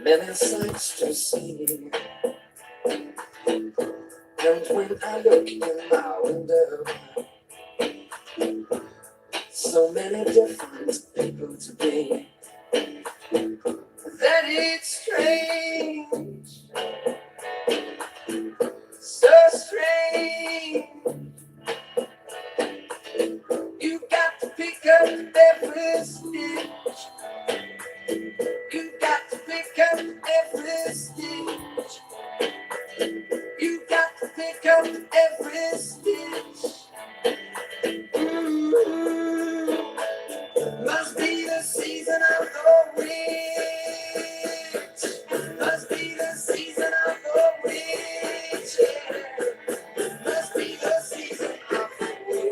Many sights to see, and when I look in my window, so many different people to be, that it's strange, so strange. You got to pick up every stitch. You got to pick up every stitch. You got to pick up every stitch. Mm-hmm. Must be the season of the witch. Must be the season of the witch. Yeah. Must be the season of the witch.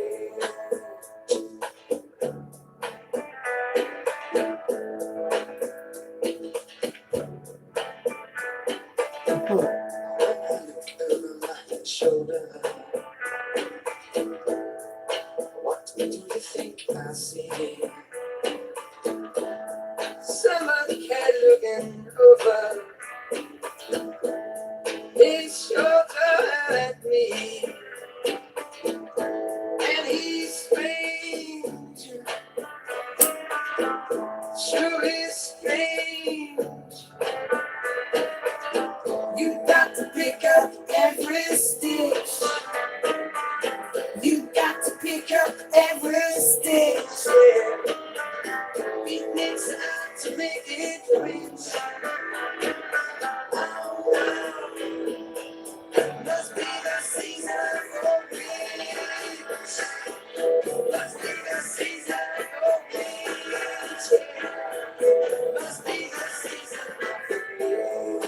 Over my shoulder, what do you think I see? Somebody cat looking over his shoulder at me, and he's strange, sure is strange. You got to pick up every stitch. You got to pick up every stitch. Yeah. It takes out to make it rich. Oh, must be the season for rich. Must be the season for rich. Must be the season for rich.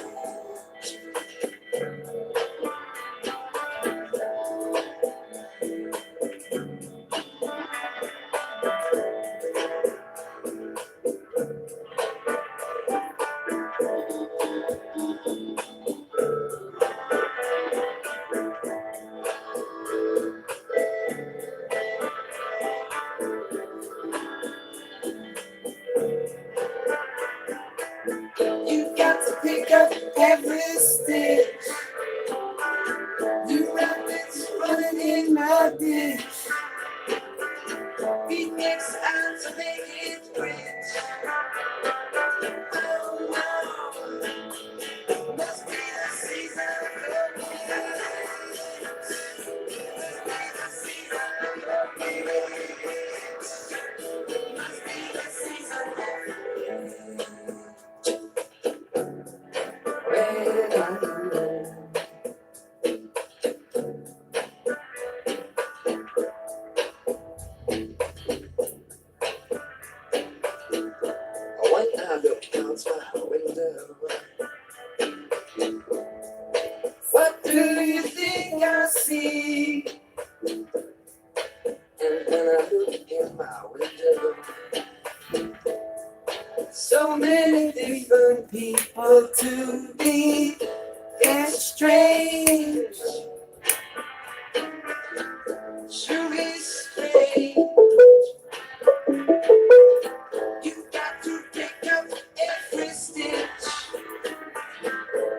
You got to pick up every stitch. You rabbits running in my ditch. It takes time to make it rich. Oh no, must be the season for rich. Must be the season for rich. Must be the season for rich. When I look out my window, what do you think I see? And when I look in my window, so many different people to be. It's strange, sure is strange. You got to pick up every stitch.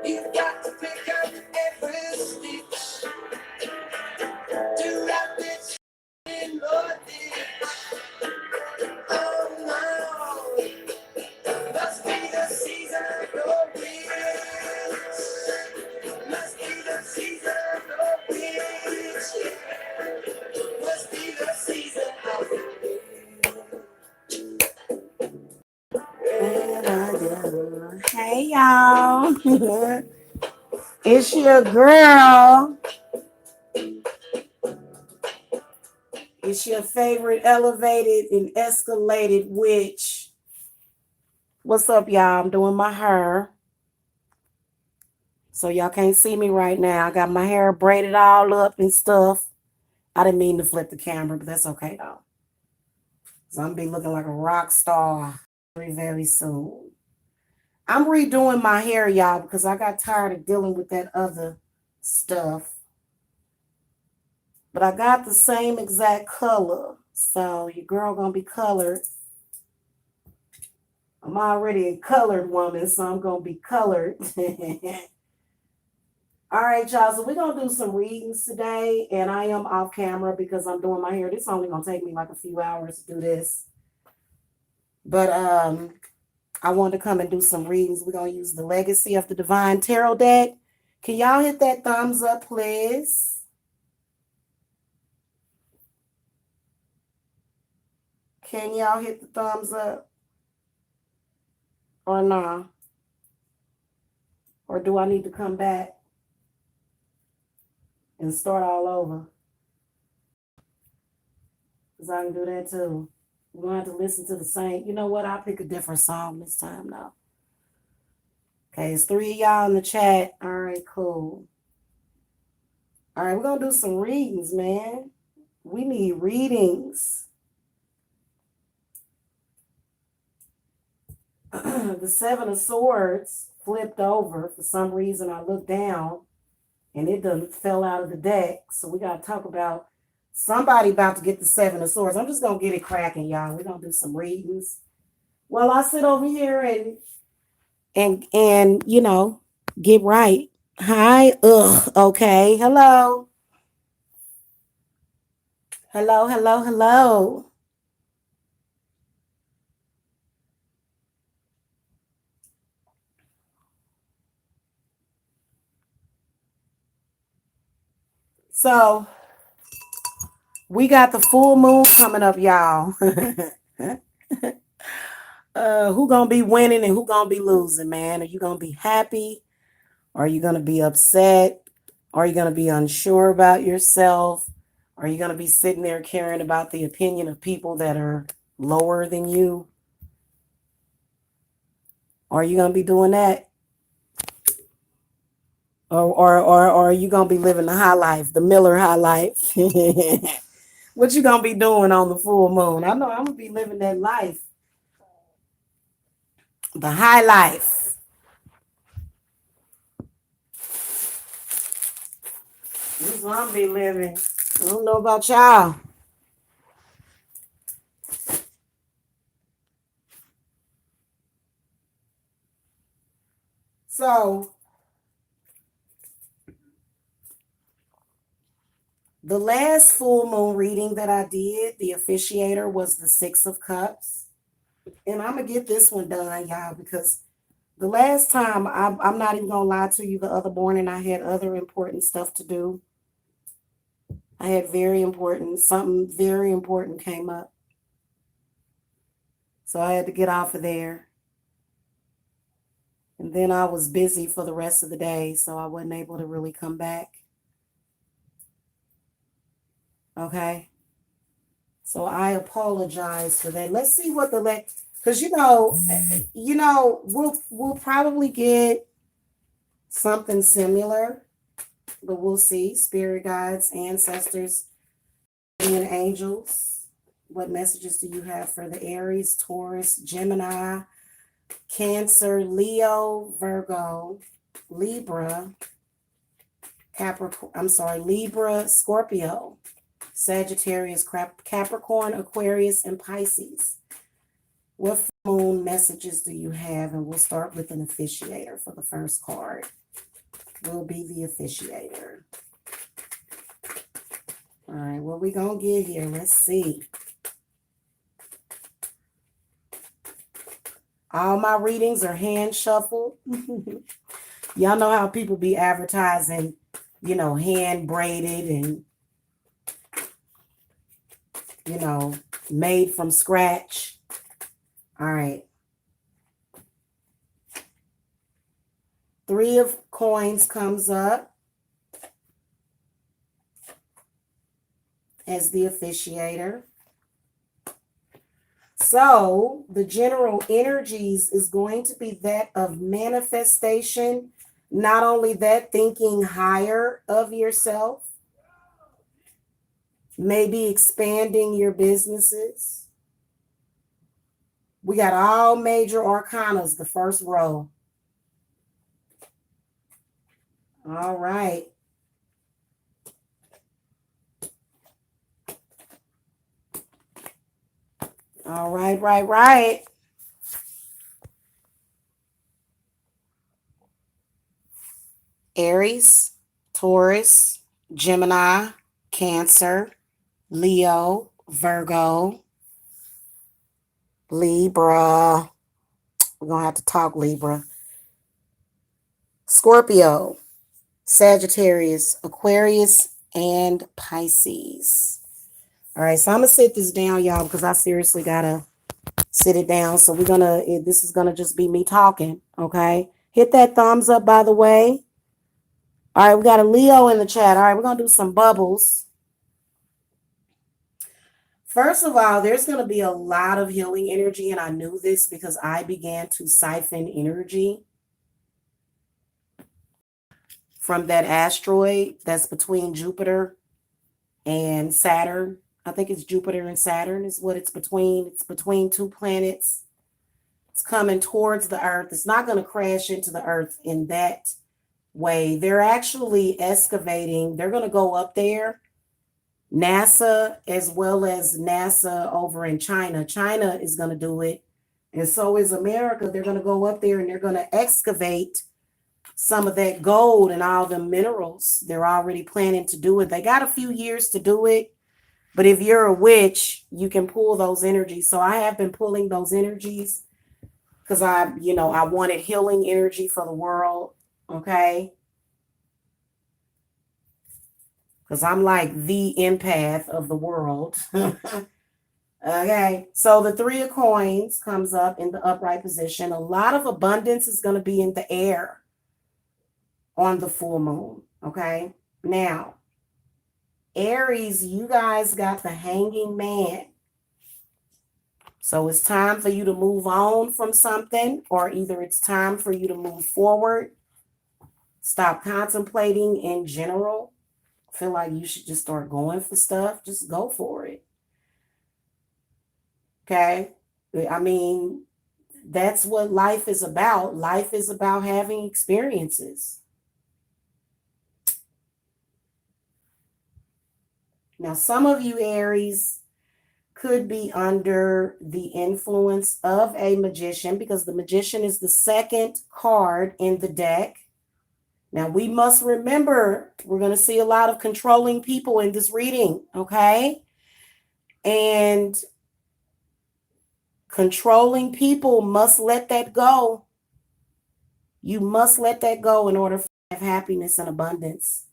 You got to pick up every stitch. To wrap it in your ditch. Oh no, must be the season of your witch. Must be the season of your witch. Yeah. Must be the season of your witch. Hey y'all. It's your girl. It's your favorite elevated and escalated witch. What's up, y'all? I'm doing my hair. So y'all can't see me right now. I got my hair braided all up and stuff. I didn't mean to flip the camera, but that's okay though. So I'm gonna be looking like a rock star very, very soon. I'm redoing my hair, y'all, because I got tired of dealing with that other stuff. But I got the same exact color. So your girl gonna be colored I'm already a colored woman, so I'm going to be colored. All right, y'all. So we're going to do some readings today. And I am off camera because I'm doing my hair. This is only going to take me like a few hours to do this. But I wanted to come and do some readings. We're going to use the Legacy of the Divine Tarot deck. Can y'all hit that thumbs up, please? Can y'all hit the thumbs up? Or nah? Or do I need to come back and start all over? Because I can do that too. We're going to have to listen to the same. You know what? I'll pick a different song this time now. Okay, it's 3 of y'all in the chat. All right, cool. All right, we're going to do some readings, man. We need readings. The 7 of Swords flipped over. For some reason, I looked down and it done fell out of the deck. So we got to talk about somebody about to get the 7 of Swords. I'm just going to get it cracking, y'all. We're going to do some readings. Well, I sit over here and you know, get right. Hi. Okay. Hello. Hello, hello, hello. So we got the full moon coming up, y'all. Who gonna be winning and who gonna be losing, man? Are you gonna be happy? Are you gonna be upset? Are you gonna be unsure about yourself? Are you gonna be sitting there caring about the opinion of people that are lower than you? Are you gonna be doing that? Or are you gonna be living the high life, the Miller high life? What you gonna be doing on the full moon? I know I'm gonna be living that life. The high life. This is what I'm be living. I don't know about y'all. So the last full moon reading that I did, the officiator was the 6 of Cups. And I'm going to get this one done, y'all, because the last time, I'm not even going to lie to you, the other morning I had other important stuff to do. I had something very important came up. So I had to get off of there. And then I was busy for the rest of the day, so I wasn't able to really come back. Okay. So I apologize for that. Let's see what because we'll probably get something similar, but we'll see. Spirit guides, ancestors, and angels. What messages do you have for the Aries, Taurus, Gemini, Cancer, Leo, Virgo, Libra, Libra, Scorpio, Sagittarius, Capricorn, Aquarius, and Pisces. What moon messages do you have? And we'll start with an officiator for the first card. Will be the officiator. All right, what we gonna get here? Let's see. All my readings are hand shuffled. Y'all know how people be advertising, hand braided and, made from scratch. All right. 3 of coins comes up as the officiator. So the general energies is going to be that of manifestation. Not only that, thinking higher of yourself, maybe expanding your businesses. We got all major arcanas, the first row. All right. All right, right. Aries, Taurus, Gemini, Cancer, Leo, Virgo, Libra. We're going to have to talk Libra. Scorpio, Sagittarius, Aquarius, and Pisces. All right, so I'm going to sit this down, y'all, because I seriously got to sit it down. So this is going to just be me talking, okay? Hit that thumbs up, by the way. All right, we got a Leo in the chat. All right, we're going to do some bubbles. First of all, there's going to be a lot of healing energy, and I knew this because I began to siphon energy from that asteroid that's between Jupiter and Saturn. I think it's Jupiter and Saturn is what it's between. It's between two planets. It's coming towards the Earth. It's not going to crash into the Earth in that way. They're actually excavating. They're going to go up there. NASA, as well as NASA over in China. China is going to do it. And so is America. They're going to go up there and they're going to excavate some of that gold and all the minerals. They're already planning to do it. They got a few years to do it. But if you're a witch, you can pull those energies. So I have been pulling those energies because I wanted healing energy for the world. Okay. Because I'm like the empath of the world. Okay, so the Three of Coins comes up in the upright position. A lot of abundance is going to be in the air on the full moon. Okay, now, Aries, you guys got the Hanging Man. So it's time for you to move on from something, or either it's time for you to move forward. Stop contemplating in general. Feel like you should just start going for stuff. Just go for it. Okay. I mean, that's what life is about. Life is about having experiences. Now, some of you Aries could be under the influence of a magician because the magician is the second card in the deck. Now, we must remember we're going to see a lot of controlling people in this reading, okay? And controlling people must let that go. You must let that go in order to have happiness and abundance.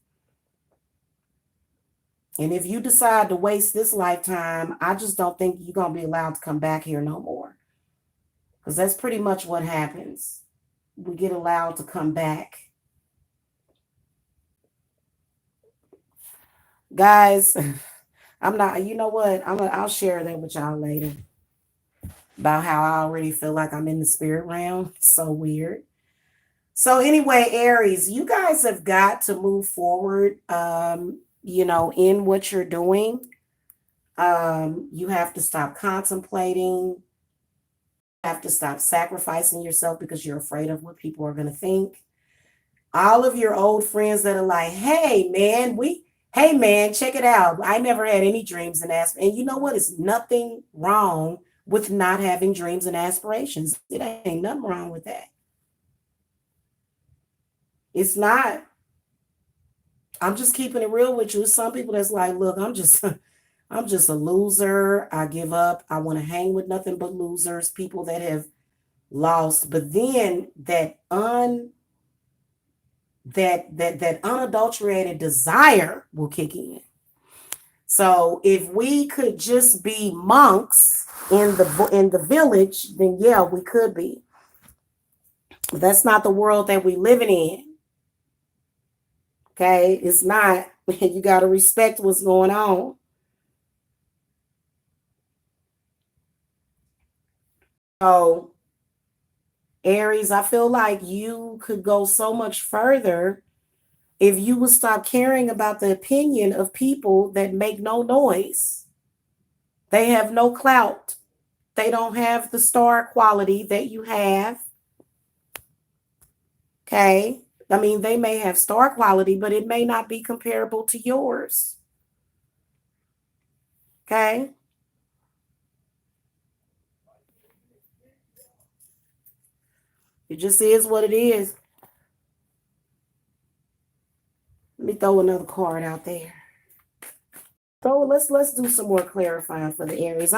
And if you decide to waste this lifetime, I just don't think you're going to be allowed to come back here no more. Because that's pretty much what happens. We get allowed to come back. Guys, I'm not, you know what? I'll share that with y'all later. About how I already feel like I'm in the spirit realm. So weird. So anyway, Aries, you guys have got to move forward, in what you're doing. You have to stop contemplating. You have to stop sacrificing yourself because you're afraid of what people are going to think. All of your old friends that are like, hey man, check it out. I never had any dreams and aspirations. And you know what? It's nothing wrong with not having dreams and aspirations. It ain't nothing wrong with that. It's not. I'm just keeping it real with you. Some people that's like, look, I'm just a loser. I give up. I want to hang with nothing but losers, people that have lost. But then that unadulterated desire will kick in. So if we could just be monks in the village, then yeah, we could be. But that's not the world that we're living in. Okay, it's not. You got to respect what's going on. So, Aries, I feel like you could go so much further if you would stop caring about the opinion of people that make no noise. They have no clout. They don't have the star quality that you have. Okay. I mean, they may have star quality, but it may not be comparable to yours. Okay. It just is what it is. throw another card out there. So let's do some more clarifying for the Aries.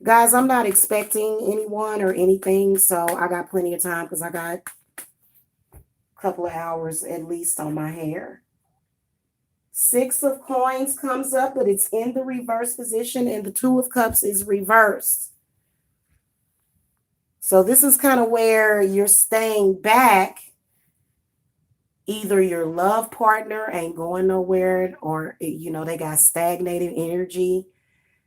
Guys, I'm not expecting anyone or anything, so I got plenty of time because I got a couple of hours at least on my hair. 6 of Coins comes up, but it's in the reverse position, and the 2 of Cups is reversed. So this is kind of where you're staying back. Either your love partner ain't going nowhere, or, you know, they got stagnated energy.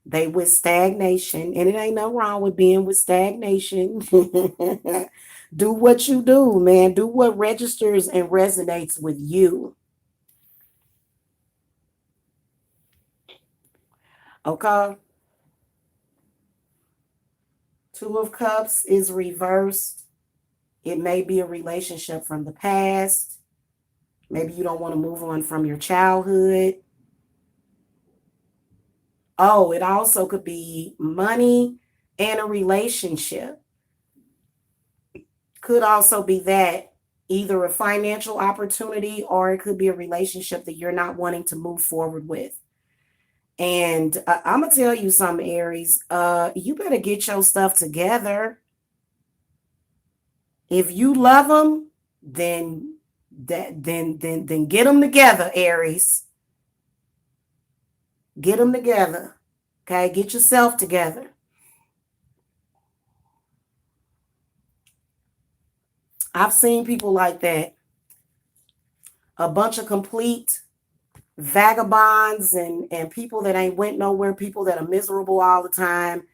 They with stagnation, and it ain't no wrong with being with stagnation. Do what you do, man. Do what registers and resonates with you. Okay. 2 of Cups is reversed. It may be a relationship from the past. Maybe you don't want to move on from your childhood. Oh, it also could be money and a relationship. Could also be that, either a financial opportunity, or it could be a relationship that you're not wanting to move forward with. And I'm going to tell you something, Aries. You better get your stuff together. If you love them, then get them together, Aries. Get them together. Okay, get yourself together. I've seen people like that. A bunch of complete vagabonds and people that ain't went nowhere, people that are miserable all the time.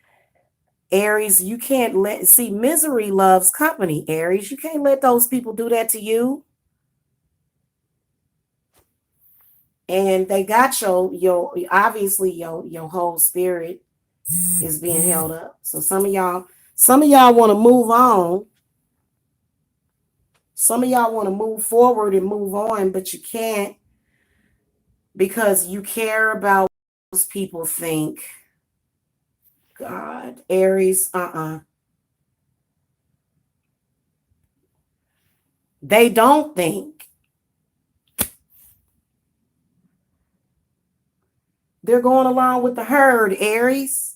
Aries, you can't see, misery loves company, Aries. You can't let those people do that to you. And they got your obviously your whole spirit is being held up. So some of y'all want to move on. Some of y'all want to move forward and move on, but you can't, because you care about what those people think. God, Aries, They don't think. They're going along with the herd, Aries.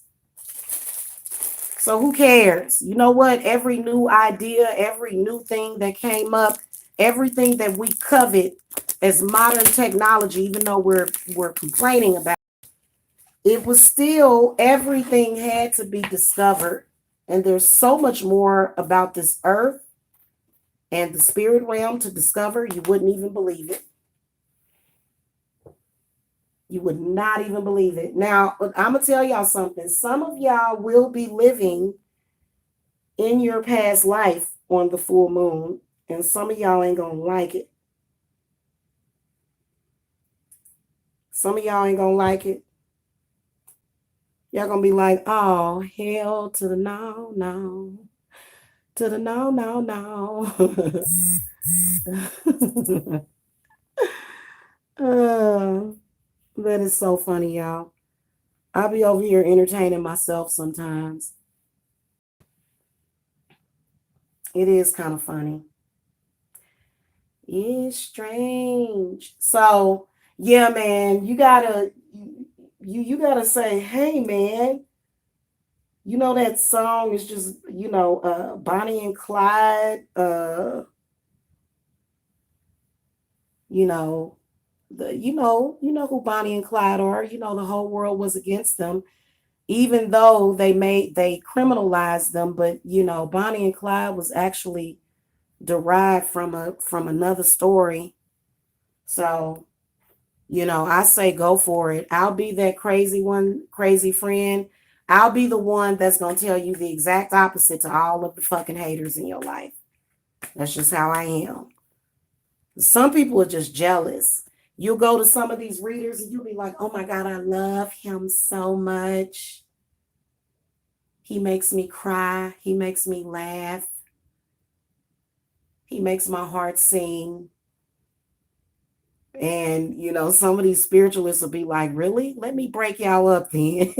So who cares? You know what? Every new idea, every new thing that came up, everything that we covet as modern technology, even though we're complaining about it, was still, everything had to be discovered. And there's so much more about this earth and the spirit realm to discover. You wouldn't even believe it. You would not even believe it. Now, I'm going to tell y'all something. Some of y'all will be living in your past life on the full moon, and some of y'all ain't going to like it. Some of y'all ain't going to like it. Y'all going to be like, oh, hell to the no, no. To the no, no, no. That is so funny, y'all. I'll be over here entertaining myself sometimes. It is kind of funny. It's strange. So, yeah, man, you gotta say, hey, man, you know, that song is just, Bonnie and Clyde, you know who Bonnie and Clyde are. You know, the whole world was against them, even though they criminalized them. But, Bonnie and Clyde was actually derived from another story. So, I say go for it. I'll be that crazy friend. I'll be the one that's going to tell you the exact opposite to all of the fucking haters in your life. That's just how I am. Some people are just jealous. You'll go to some of these readers and you'll be like, oh my God, I love him so much. He makes me cry. He makes me laugh. He makes my heart sing. And, some of these spiritualists will be like, really? Let me break y'all up then.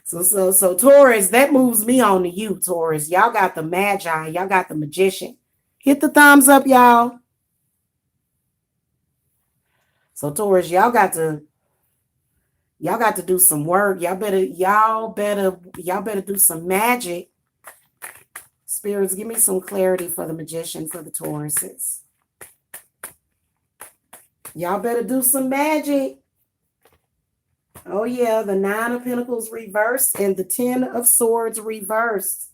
So Taurus, that moves me on to you, Taurus. Y'all got the magi. Y'all got the magician. Hit the thumbs up, y'all. So Taurus, y'all got to do some work. Y'all better do some magic. Spirits, give me some clarity for the Magician, for the Tauruses. Y'all better do some magic. Oh yeah, the 9 of Pentacles reversed and the 10 of Swords reversed.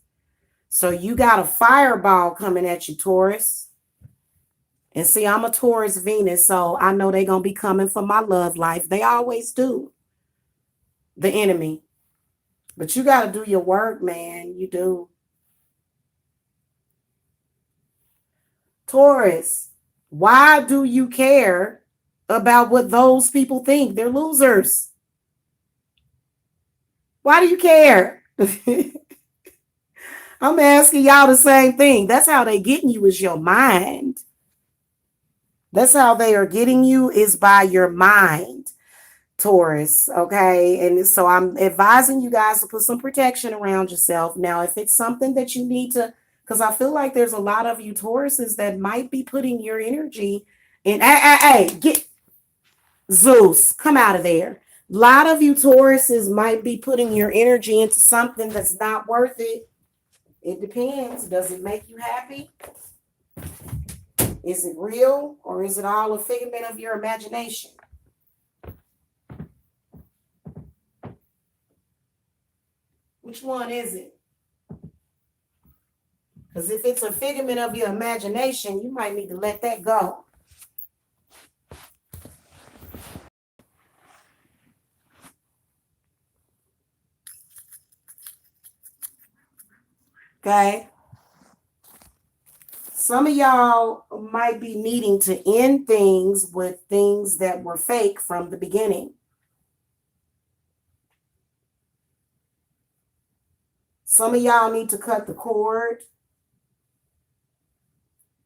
So you got a fireball coming at you, Taurus. And see, I'm a Taurus Venus, so I know they're going to be coming for my love life. They always do. The enemy. But you got to do your work, man. You do. Taurus, why do you care about what those people think? They're losers. Why do you care? I'm asking y'all the same thing. That's how they getting you, is your mind. That's how they are getting you, is by your mind, Taurus. Okay. And so I'm advising you guys to put some protection around yourself. Now, if it's something that you need to, because I feel like there's a lot of you Tauruses that might be putting your energy in. Hey, get Zeus, come out of there. A lot of you Tauruses might be putting your energy into something that's not worth it. It depends. Does it make you happy? Is it real, or is it all a figment of your imagination? Which one is it? Because if it's a figment of your imagination, you might need to let that go. Okay? Some of y'all might be needing to end things with things that were fake from the beginning. Some of y'all need to cut the cord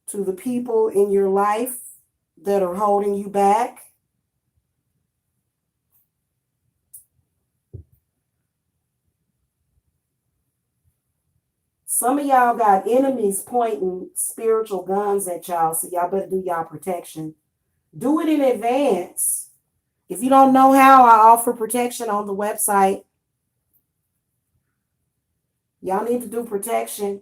to the people in your life that are holding you back. Some of y'all got enemies pointing spiritual guns at y'all, so y'all better do y'all protection. Do it in advance. If you don't know how, I offer protection on the website. Y'all need to do protection.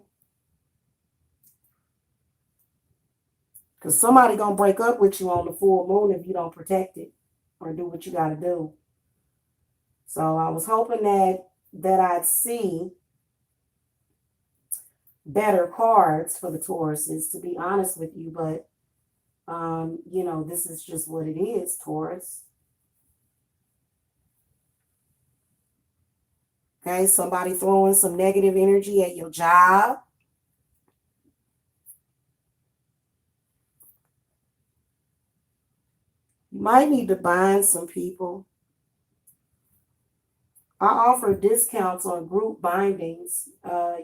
Because somebody going to break up with you on the full moon if you don't protect it or do what you got to do. So I was hoping that I'd see better cards for the Tauruses, to be honest with you. But, this is just what it is, Taurus. Okay, somebody throwing some negative energy at your job. You might need to bind some people. I offer discounts on group bindings.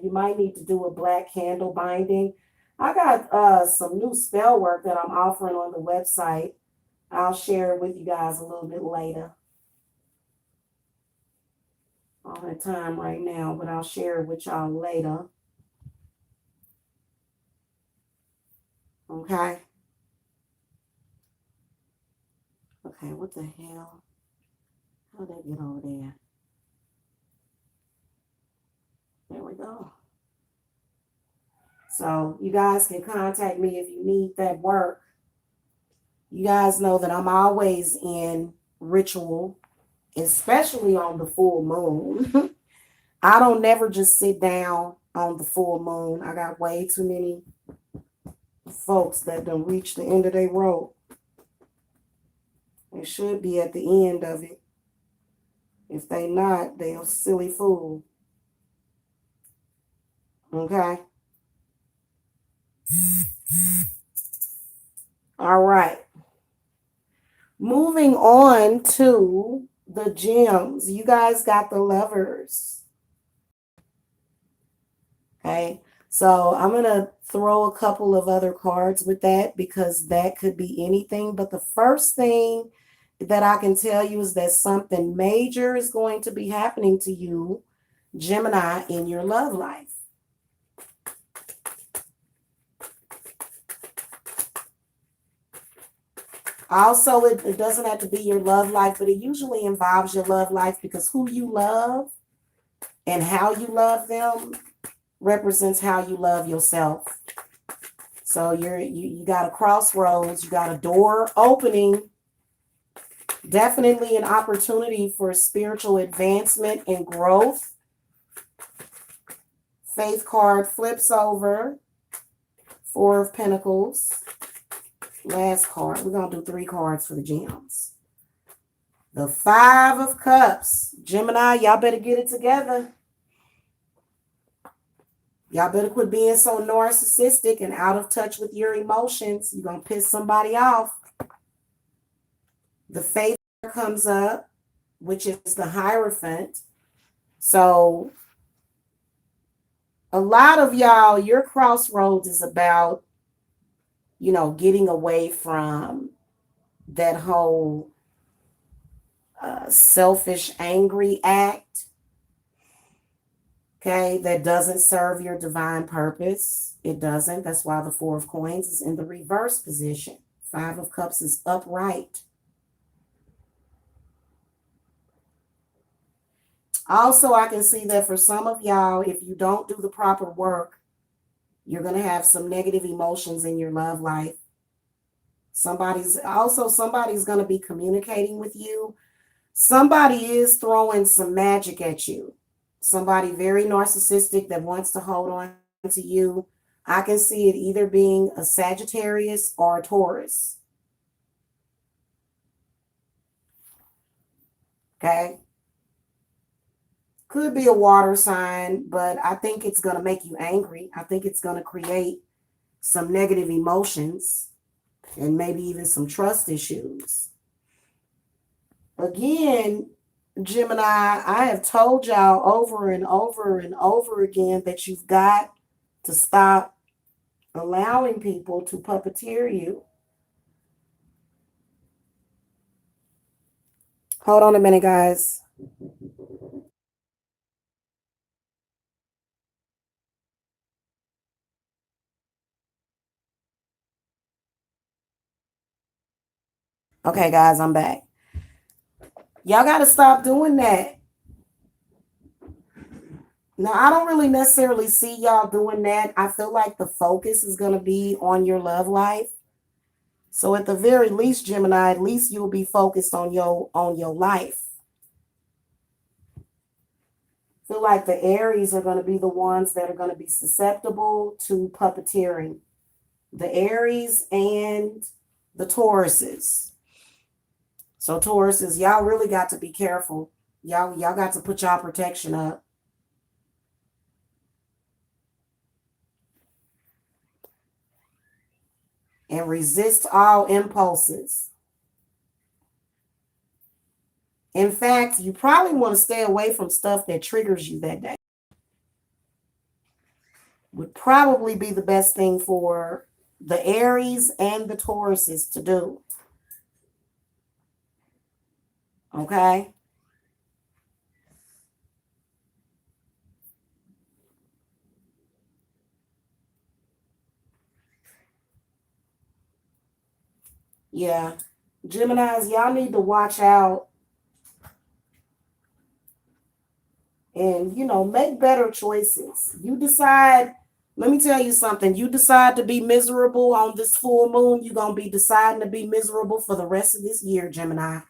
You might need to do a black candle binding. I got some new spell work that I'm offering on the website. I'll share it with you guys a little bit later. I don't have time right now, but I'll share it with y'all later. Okay. Okay, what the hell? How'd that get over there? There we go. So you guys can contact me if you need that work. You guys know that I'm always in ritual, especially on the full moon. I don't never just sit down on the full moon. I got way too many folks that don't reach the end of their rope. They should be at the end of it. If they not, they're a silly fool. Okay? All right. Moving on to the gems. You guys got the Lovers. Okay? So I'm going to throw a couple of other cards with that because that could be anything. But the first thing that I can tell you is that something major is going to be happening to you, Gemini, in your love life. Also, it doesn't have to be your love life, but it usually involves your love life because who you love and how you love them represents how you love yourself. So you got a crossroads, you got a door opening, definitely an opportunity for spiritual advancement and growth. Faith card flips over, Four of Pentacles. Last card, we're going to do 3 cards for the gems. The Five of Cups. Gemini, y'all better get it together. Y'all better quit being so narcissistic and out of touch with your emotions. You're going to piss somebody off. The Faith comes up, which is the Hierophant. So a lot of y'all, your crossroads is about, getting away from that whole selfish, angry act. Okay, that doesn't serve your divine purpose. It doesn't. That's why the Four of Coins is in the reverse position. Five of Cups is upright. Also, I can see that for some of y'all, if you don't do the proper work, you're going to have some negative emotions in your love life. Somebody's going to be communicating with you. Somebody is throwing some magic at you. Somebody very narcissistic that wants to hold on to you. I can see it either being a Sagittarius or a Taurus. Okay. Could be a water sign, but I think it's going to make you angry. I think it's going to create some negative emotions and maybe even some trust issues. Again, Gemini, I have told y'all over and over and over again that you've got to stop allowing people to puppeteer you. Hold on a minute, guys. Okay, guys, I'm back. Y'all got to stop doing that. Now, I don't really necessarily see y'all doing that. I feel like the focus is going to be on your love life. So at the very least, Gemini, at least you'll be focused on your life. I feel like the Aries are going to be the ones that are going to be susceptible to puppeteering. The Aries and the Tauruses. So Tauruses, y'all really got to be careful. Y'all got to put y'all protection up. And resist all impulses. In fact, you probably want to stay away from stuff that triggers you that day. Would probably be the best thing for the Aries and the Tauruses to do. Okay? Yeah. Geminis, y'all need to watch out and, make better choices. You decide, let me tell you something. You decide to be miserable on this full moon, you're going to be deciding to be miserable for the rest of this year, Gemini.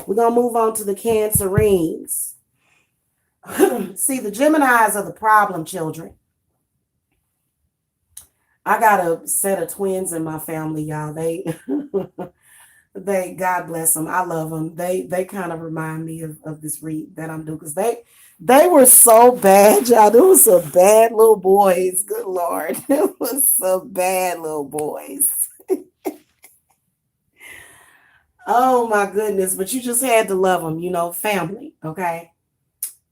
We're going to move on to the Cancerines. See, the Geminis are the problem children. I got a set of twins in my family, y'all. They God bless them. I love them. They kind of remind me of this read that I'm doing because they were so bad, y'all. They were some bad little boys. Good Lord. It was some bad little boys. Oh my goodness. But you just had to love them, family. Okay.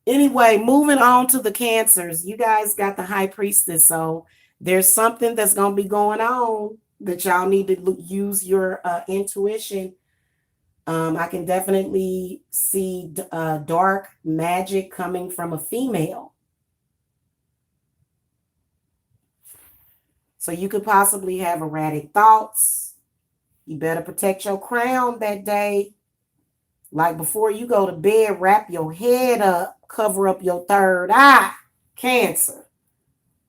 Anyway, moving on to the Cancers. You guys got the High Priestess. So there's something that's going to be going on that y'all need to use your intuition. I can definitely see dark magic coming from a female. So you could possibly have erratic thoughts. You better protect your crown that day. Like before you go to bed, wrap your head up, cover up your third eye. Cancer.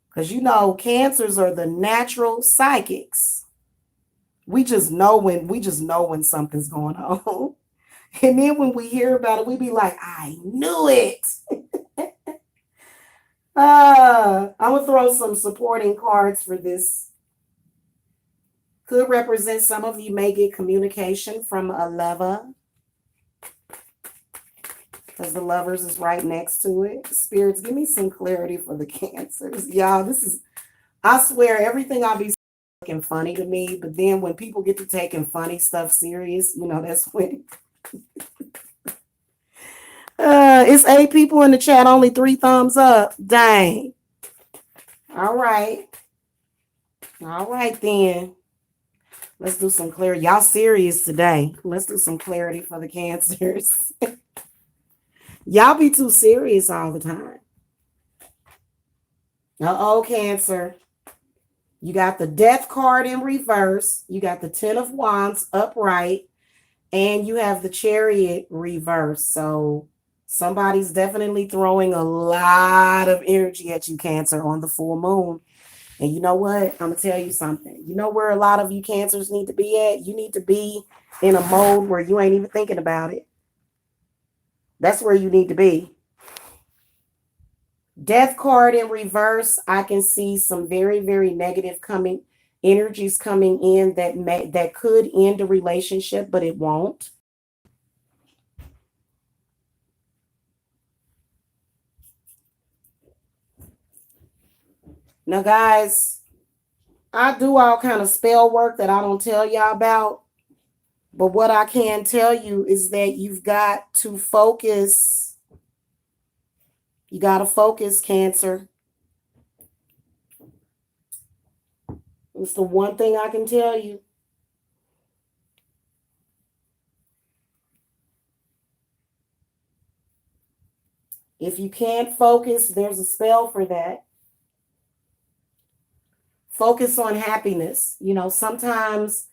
Because you know, cancers are the natural psychics. We just know when something's going on. And then when we hear about it, we be like, I knew it. I'm gonna throw some supporting cards for this. Could represent some of you may get communication from a lover, because the lovers is right next to it. Spirits, give me some clarity for the cancers. Y'all, this is, I swear, everything I'll be looking funny to me, but then when people get to taking funny stuff serious, you know, that's when. It's 8 people in the chat, only 3 thumbs up. Dang. All right. All right, then. Let's do some clarity. Y'all serious today. Let's do some clarity for the cancers. Y'all be too serious all the time. Uh-oh, Cancer. You got the Death card in reverse. You got the 10 of Wands upright. And you have the Chariot reverse. So somebody's definitely throwing a lot of energy at you, Cancer, on the full moon. And you know what? I'm going to tell you something. You know where a lot of you Cancers need to be at? You need to be in a mode where you ain't even thinking about it. That's where you need to be. Death card in reverse. I can see some very, very negative energies coming in that could end a relationship, but it won't. Now, guys, I do all kind of spell work that I don't tell y'all about. But what I can tell you is that you've got to focus. You got to focus, Cancer. It's the one thing I can tell you. If you can't focus, there's a spell for that. Focus on happiness. You know, sometimes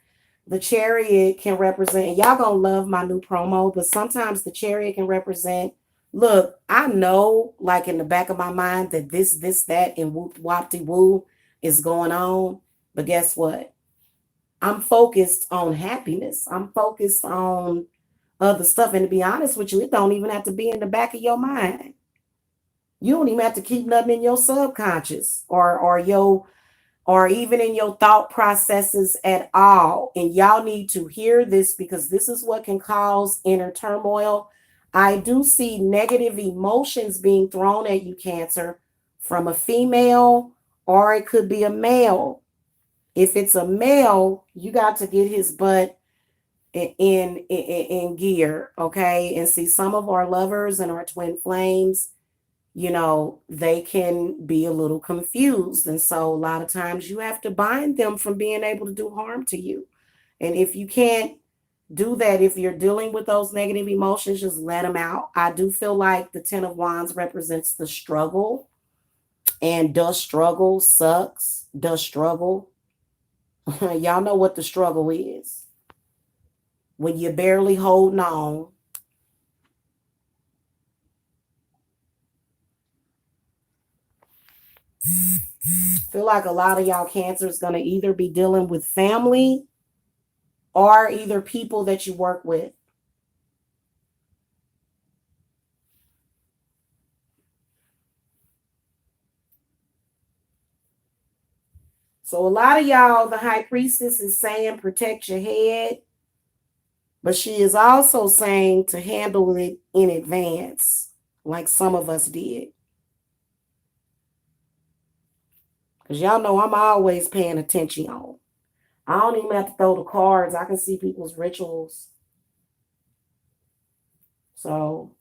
the Chariot can represent, and y'all gonna love my new promo, but sometimes the Chariot can represent, look, I know, like in the back of my mind, that this, that, and whoop, whoop, woo is going on. But guess what? I'm focused on happiness. I'm focused on other stuff. And to be honest with you, it don't even have to be in the back of your mind. You don't even have to keep nothing in your subconscious or even in your thought processes at all. And y'all need to hear this, because this is what can cause inner turmoil. I do see negative emotions being thrown at you, Cancer, from a female, or it could be a male. If it's a male, you got to get his butt in gear, okay? And see, some of our lovers and our twin flames, you know, they can be a little confused. And so a lot of times you have to bind them from being able to do harm to you. And if you can't do that, if you're dealing with those negative emotions, just let them out. I do feel like the 10 of Wands represents the struggle, and the struggle sucks. The struggle. Y'all know what the struggle is. When you're barely holding on. Feel like a lot of y'all Cancer is going to either be dealing with family or either people that you work with. So a lot of y'all, the High Priestess is saying protect your head, but she is also saying to handle it in advance, like some of us did. Because y'all know I'm always paying attention on. I don't even have to throw the cards. I can see people's rituals. So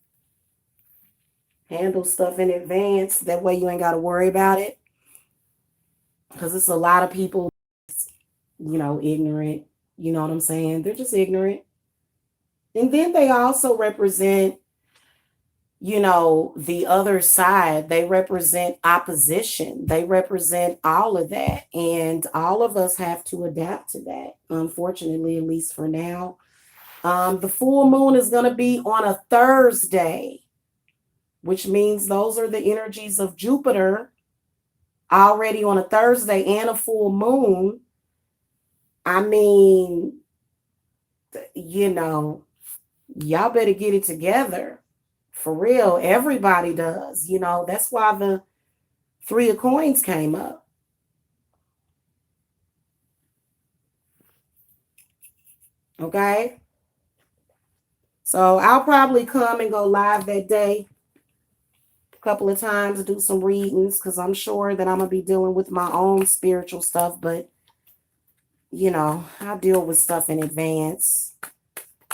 handle stuff in advance. That way you ain't got to worry about it. Because it's a lot of people, you know, ignorant. You know what I'm saying? They're just ignorant. And then they also represent the other side. They represent opposition. They represent all of that. And all of us have to adapt to that, unfortunately, at least for now. The full moon is going to be on a Thursday, which means those are the energies of Jupiter already on a Thursday and a full moon. I mean, y'all better get it together. For real, everybody does. That's why the Three of Coins came up. Okay? So I'll probably come and go live that day a couple of times, do some readings, because I'm sure that I'm going to be dealing with my own spiritual stuff, but, I'll deal with stuff in advance.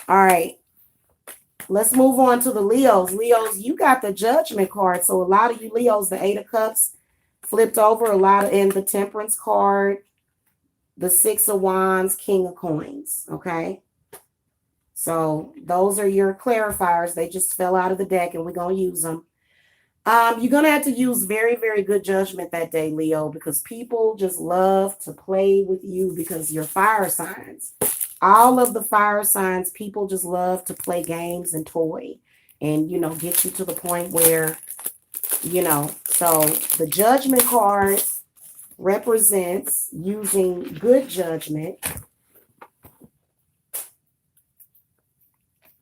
All right. Let's move on to the Leos. Leos, you got the Judgment card. So a lot of you Leos, the Eight of Cups flipped over, a lot of in the Temperance card, the Six of Wands, King of Coins. Okay. So those are your clarifiers. They just fell out of the deck and we're going to use them. You're going to have to use very, very good judgment that day, Leo, because people just love to play with you because you're fire signs. All of the fire signs, people just love to play games and toy and, get you to the point where, so the Judgment card represents using good judgment,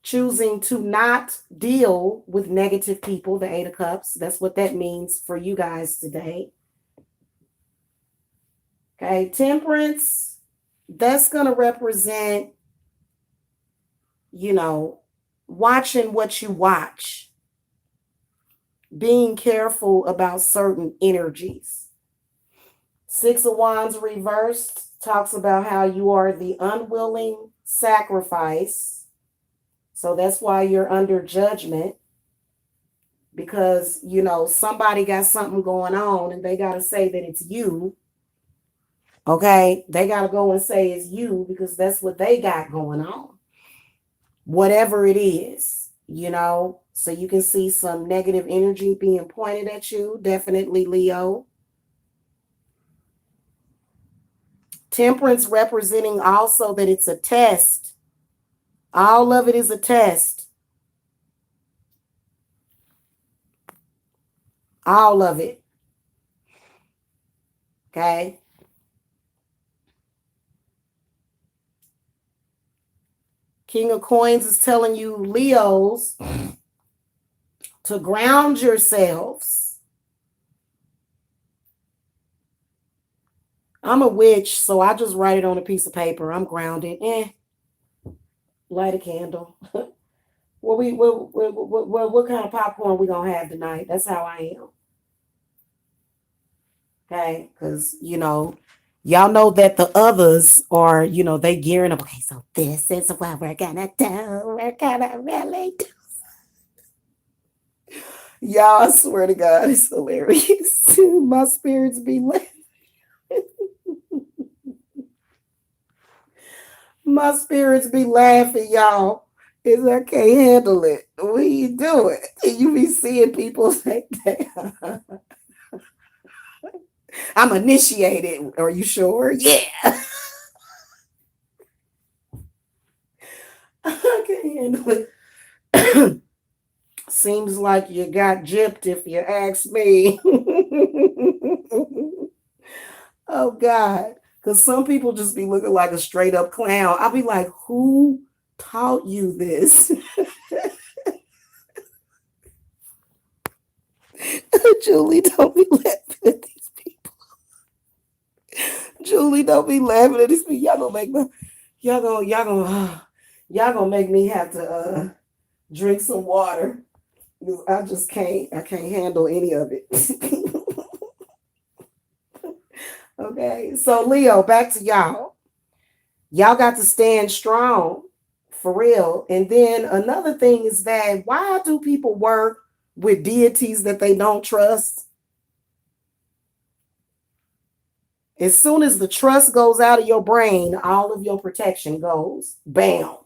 choosing to not deal with negative people, the Eight of Cups. That's what that means for you guys today. Okay, Temperance, that's going to represent, watching what you watch, being careful about certain energies. Six of Wands reversed talks about how you are the unwilling sacrifice. So that's why you're under judgment, because, somebody got something going on and they got to say that it's you. Okay. They got to go and say it's you because that's what they got going on. Whatever it is, so you can see some negative energy being pointed at you. Definitely, Leo. Temperance representing also that it's a test. All of it is a test. All of it. Okay. King of Coins is telling you, Leos, to ground yourselves. I'm a witch, so I just write it on a piece of paper. I'm grounded. Light a candle. What kind of popcorn we gonna have tonight? That's how I am. Okay, because y'all know that the others are, they gearing up. Okay, so this is what we're gonna do. We're gonna really do. Y'all, I swear to God, it's hilarious. My spirits be laughing. My spirits be laughing, y'all. Is I can't handle it. What you doing? And you be seeing people say that. I'm initiated. Are you sure? Yeah. I can't handle it. Seems like you got gypped if you ask me. Oh God. Because some people just be looking like a straight up clown. I'll be like, who taught you this? Julie, don't be laughing at these people. Julie, don't be laughing at these people. Y'all gonna make me have to drink some water. I just can't. I can't handle any of it. Okay, so Leo, back to y'all. Y'all got to stand strong, for real. And then another thing is that why do people work with deities that they don't trust? As soon as the trust goes out of your brain, all of your protection goes. Bam.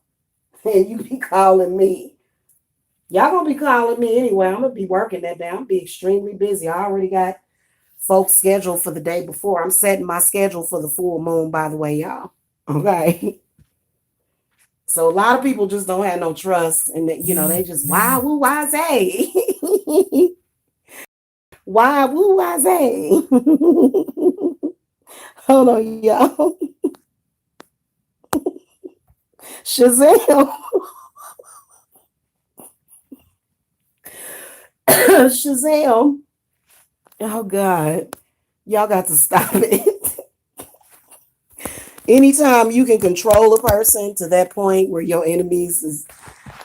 And you be calling me. Y'all gonna be calling me anyway. I'm gonna be working that day. I'm gonna be extremely busy. I already got folks scheduled for the day before. I'm setting my schedule for the full moon, by the way, y'all. Okay. So a lot of people just don't have no trust, and they just why woo why say why woo why say. Hold on, y'all. Shazam. Shazam. Oh God. Y'all got to stop it. Anytime you can control a person to that point where your enemies is,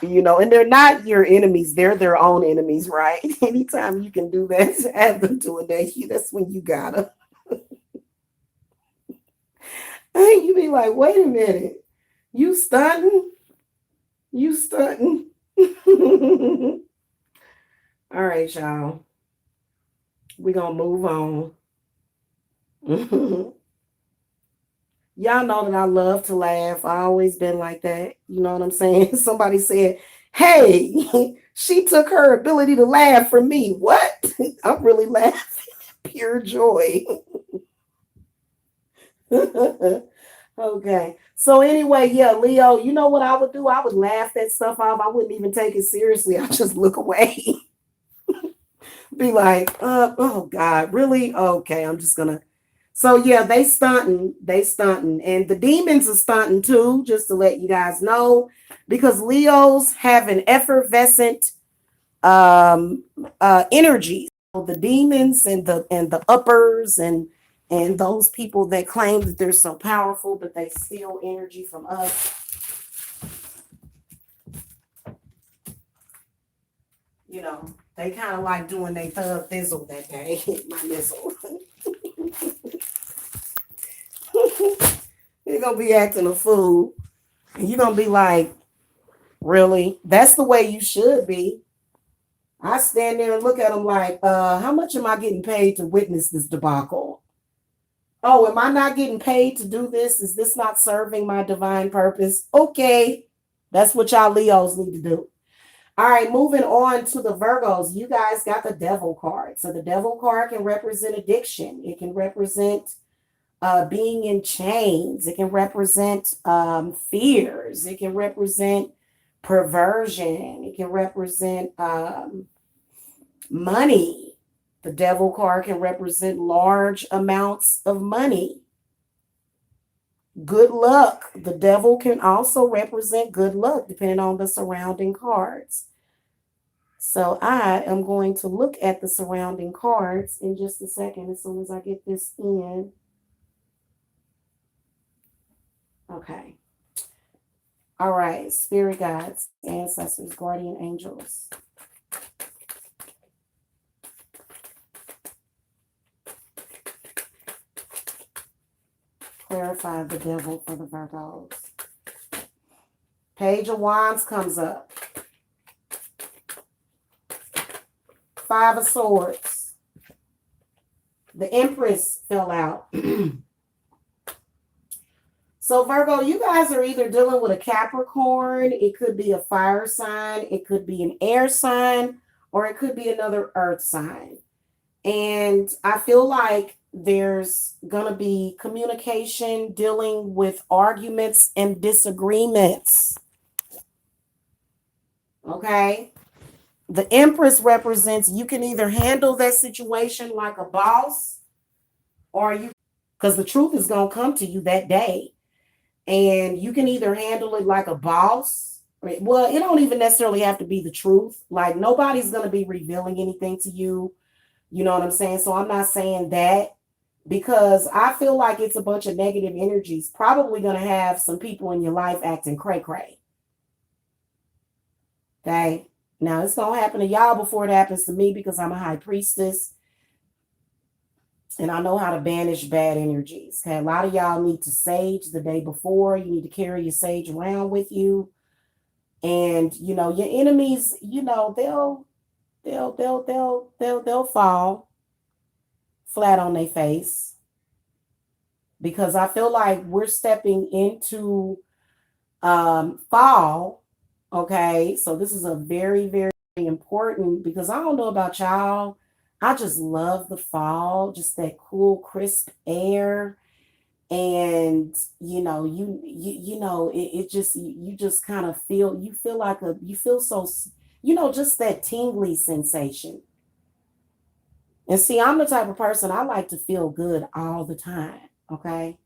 and they're not your enemies, they're their own enemies, right? Anytime you can do that, add them to a day, that's when you gotta. You be like, wait a minute, you stunting? You stunting? All right, y'all. We're gonna move on. Y'all know that I love to laugh. I always been like that. You know what I'm saying? Somebody said, hey, she took her ability to laugh from me. What? I'm really laughing. Pure joy. Okay. So anyway, yeah, Leo, you know what I would do? I would laugh that stuff off. I wouldn't even take it seriously. I'd just look away. Be like, oh God, really? Okay, I'm just gonna. So yeah, they stunting, and the demons are stunting too. Just to let you guys know, because Leos have an effervescent um energy. So the demons and the uppers and those people that claim that they're so powerful, but they steal energy from us. They kind of like doing their thug thizzle that day. My missile. You're gonna be acting a fool. And you're gonna be like, really? That's the way you should be. I stand there and look at them like, how much am I getting paid to witness this debacle? Oh, am I not getting paid to do this? Is this not serving my divine purpose? Okay. That's what y'all Leos need to do. All right, moving on to the Virgos. You guys got the devil card. So the devil card can represent addiction. It can represent being in chains. It can represent fears. It can represent perversion. It can represent money. The devil card can represent large amounts of money. Good luck. The devil can also represent good luck, depending on the surrounding cards. So I am going to look at the surrounding cards in just a second as soon as I get this in. Okay. All right. Spirit guides, ancestors, guardian angels. Clarify the devil for the Virgos. Page of Wands comes up. Five of Swords. The Empress fell out. So Virgo, you guys are either dealing with a Capricorn, it could be a fire sign, it could be an air sign, or it could be another earth sign. And I feel like there's going to be communication dealing with arguments and disagreements. Okay? The Empress represents you can either handle that situation like a boss or because the truth is going to come to you that day. And you can either handle it like a boss. Well, it don't even necessarily have to be the truth. Like nobody's going to be revealing anything to you. You know what I'm saying? So I'm not saying that because I feel like it's a bunch of negative energies. Probably going to have some people in your life acting cray cray. Okay. Now it's going to happen to y'all before it happens to me because I'm a high priestess and I know how to banish bad energies. Okay. A lot of y'all need to sage the day before. You need to carry your sage around with you. And your enemies, they'll fall flat on their face because I feel like we're stepping into fall Okay, so this is a very, very important because I don't know about y'all. I just love the fall, just that cool, crisp air. And it just you just kind of feel you feel like a you feel so just that tingly sensation. And see, I'm the type of person I like to feel good all the time. Okay.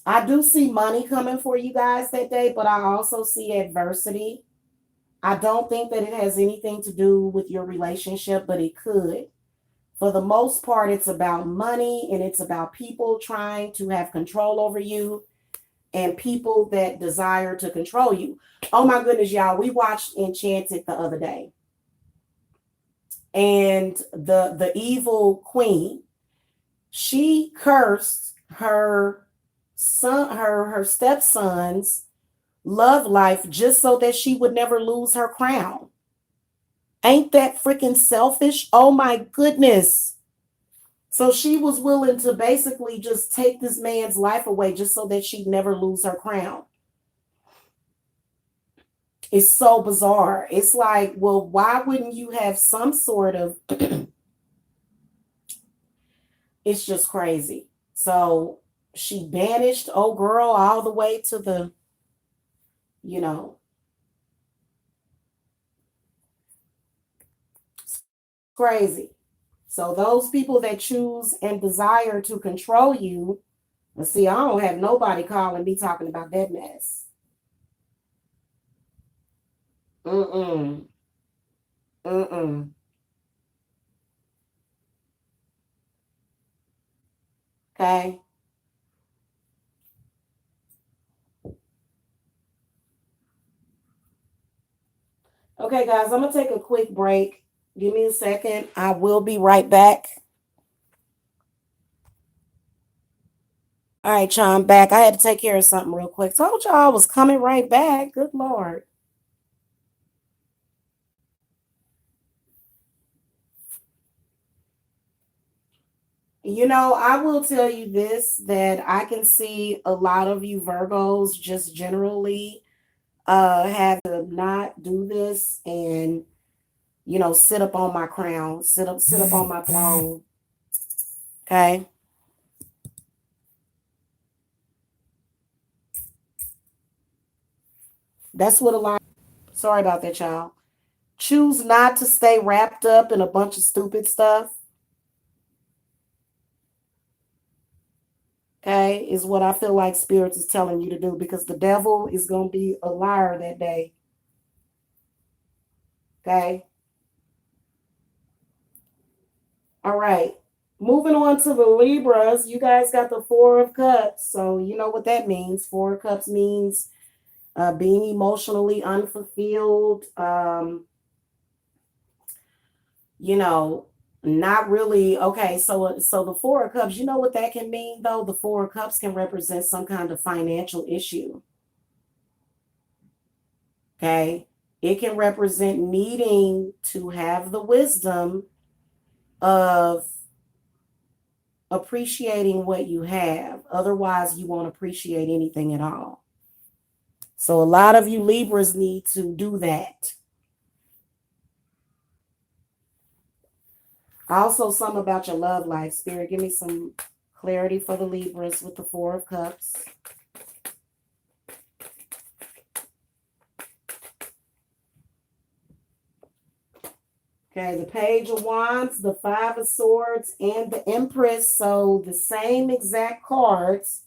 I do see money coming for you guys that day, but I also see adversity. I don't think that it has anything to do with your relationship, but it could. For the most part, it's about money and it's about people trying to have control over you and people that desire to control you. Oh my goodness, y'all, we watched Enchanted the other day. And the evil queen, she cursed her stepson's love life just so that she would never lose her crown. Ain't that freaking selfish? Oh my goodness. So she was willing to basically just take this man's life away just so that she'd never lose her crown. It's so bizarre. It's like, well, why wouldn't you have some sort of it's just crazy. So she banished old girl all the way to the, you know, crazy. So those people that choose and desire to control you, let's see, I don't have nobody calling me talking about that mess. Mm-mm. Mm-mm. Okay. Okay, guys, I'm gonna take a quick break. Give me a second. I will be right back. All right, y'all, I'm back. I had to take care of something real quick. Told y'all I was coming right back. Good Lord. I will tell you this that I can see a lot of you Virgos just generally have to not do this and sit up on my crown, sit up on my throne. Okay. That's what a lot sorry about that, y'all. Choose not to stay wrapped up in a bunch of stupid stuff. Okay, is what I feel like spirits is telling you to do because the devil is gonna be a liar that day. Okay. All right. Moving on to the Libras, you guys got the Four of Cups. So you know what that means. Four of Cups means being emotionally unfulfilled, you know, not really okay. So the Four of Cups, you know what that can mean though? The Four of Cups can represent some kind of financial issue. Okay. It can represent needing to have the wisdom of appreciating what you have. Otherwise, you won't appreciate anything at all. So a lot of you Libras need to do that. Also, something about your love life. Spirit, give me some clarity for the Libras with the Four of Cups. Okay, the Page of Wands, the Five of Swords, and the Empress. So the same exact cards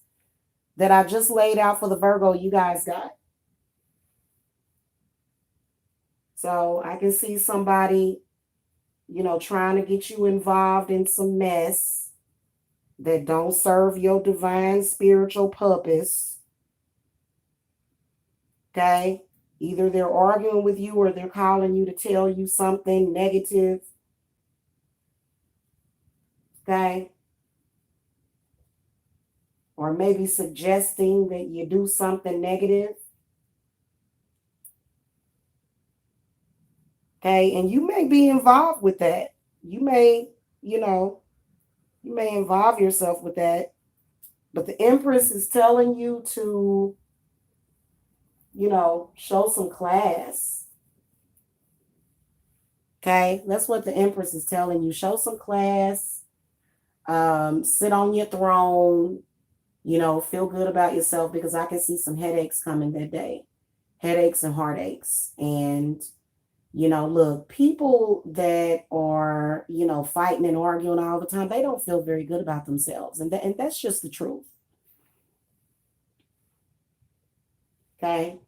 that I just laid out for the Virgo you guys got. So I can see somebody, trying to get you involved in some mess that don't serve your divine spiritual purpose. Okay? Either they're arguing with you or they're calling you to tell you something negative. Okay? Or maybe suggesting that you do something negative. Okay? And you may be involved with that. You may, you may involve yourself with that. But the Empress is telling you to, show some class. Okay, that's what the Empress is telling you. Show some class. Sit on your throne. Feel good about yourself, because I can see some headaches coming that day. Headaches and heartaches. And, look, people that are, fighting and arguing all the time, they don't feel very good about themselves. And that's just the truth. Okay.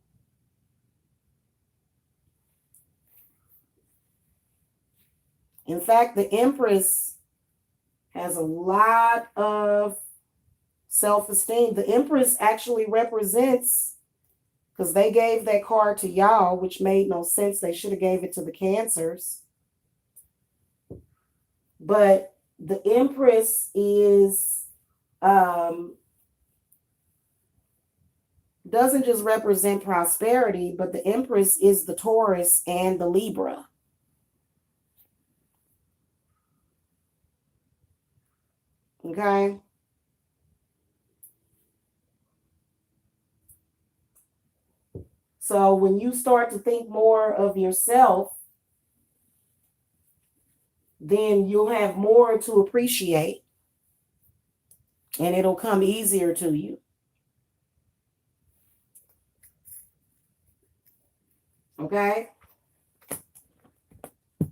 In fact, the Empress has a lot of self-esteem. The Empress actually represents, because they gave that card to y'all, which made no sense. They should have gave it to the Cancers. But the Empress is doesn't just represent prosperity, but the Empress is the Taurus and the Libra. Okay. So when you start to think more of yourself, then you'll have more to appreciate, and it'll come easier to you. Okay.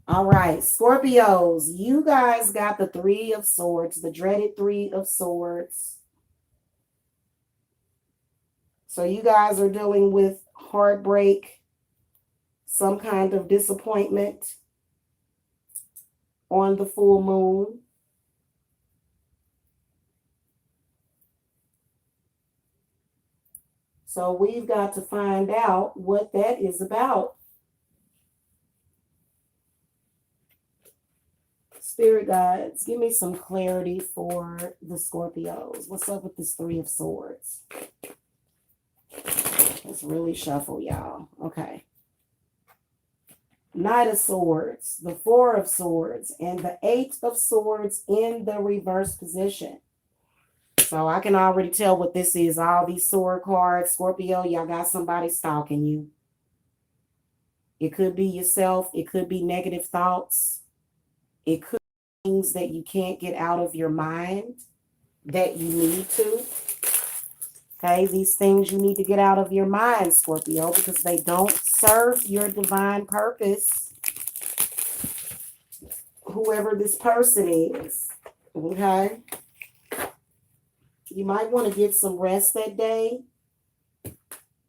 All right, Scorpios, you guys got the Three of Swords, the dreaded Three of Swords. So you guys are dealing with heartbreak, some kind of disappointment on the full moon. So we've got to find out what that is about. Spirit guides, give me some clarity for the Scorpios. What's up with this Three of Swords? Let's really shuffle, y'all. Okay. Knight of Swords, the Four of Swords, and the Eight of Swords in the reverse position. So I can already tell what this is. All these sword cards, Scorpio, y'all got somebody stalking you. It could be yourself. It could be negative thoughts. It could be things that you can't get out of your mind that you need to. Okay, these things you need to get out of your mind, Scorpio, because they don't serve your divine purpose. Whoever this person is, okay? You might want to get some rest that day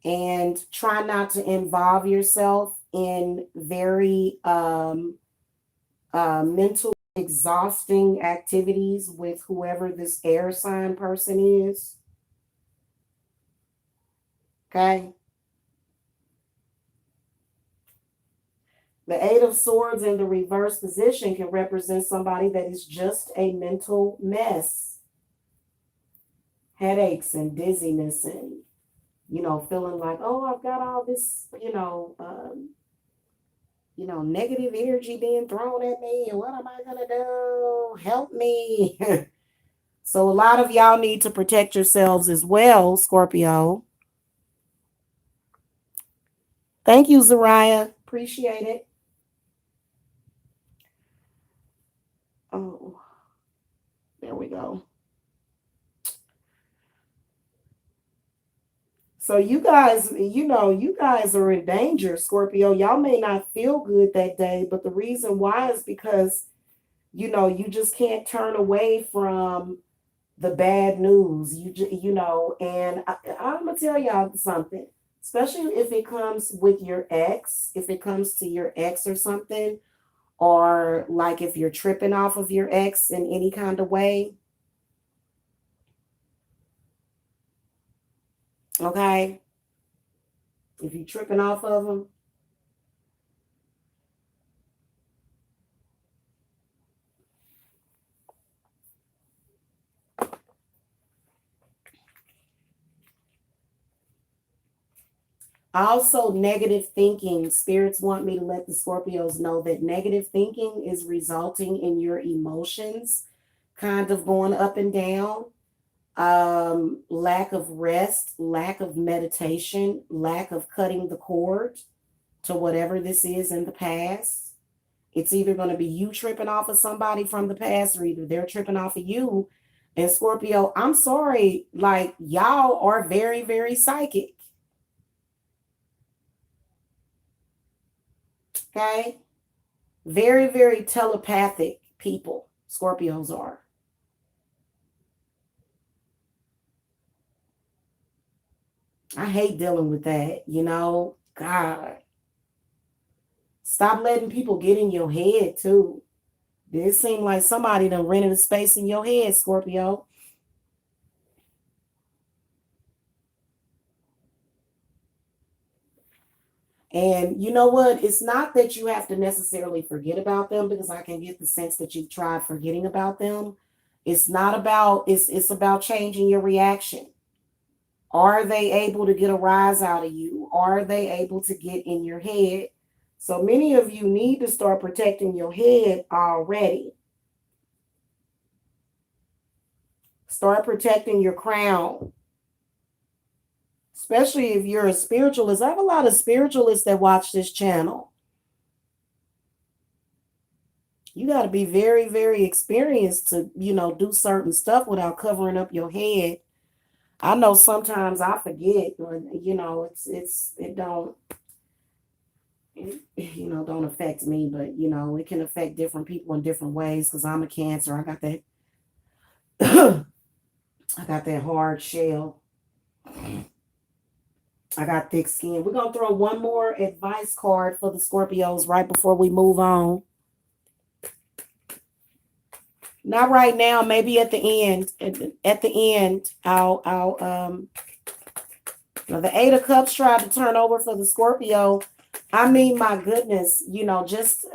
and try not to involve yourself in very mental exhausting activities with whoever this air sign person is. Okay. The Eight of Swords in the reverse position can represent somebody that is just a mental mess. Headaches and dizziness and, feeling like, oh, I've got all this, negative energy being thrown at me. And what am I going to do? Help me. So a lot of y'all need to protect yourselves as well, Scorpio. Thank you, Zariah. Appreciate it. Oh, there we go. So you guys, you guys are in danger, Scorpio. Y'all may not feel good that day, but the reason why is because, you just can't turn away from the bad news. And I'm going to tell y'all something, especially if it comes with your ex, if it comes to your ex or something, or like if you're tripping off of your ex in any kind of way. Okay. If you're tripping off of them. Also, negative thinking. Spirits want me to let the Scorpios know that negative thinking is resulting in your emotions kind of going up and down. Lack of rest, lack of meditation, lack of cutting the cord to whatever this is in the past. It's either going to be you tripping off of somebody from the past, or either they're tripping off of you. And Scorpio, I'm sorry, like y'all are very, very psychic. Okay? Very, very telepathic people, Scorpios are. I hate dealing with that, you know? God. Stop letting people get in your head, too. It seems like somebody done rented a space in your head, Scorpio. And you know what? It's not that you have to necessarily forget about them, because I can get the sense that you've tried forgetting about them. It's not about, it's about changing your reaction. Are they able to get a rise out of you? Are they able to get in your head? So many of you need to start protecting your head already. Start protecting your crown. Especially if you're a spiritualist. I have a lot of spiritualists that watch this channel. You got to be very, very experienced to, do certain stuff without covering up your head. I know sometimes I forget, but it don't, don't affect me, but it can affect different people in different ways, because I'm a Cancer. I got that I got that hard shell. I got thick skin. We're gonna throw one more advice card for the Scorpios right before we move on. Not right now, maybe at the end. At the end, I'll the Eight of Cups tried to turn over for the Scorpio. I mean, my goodness, just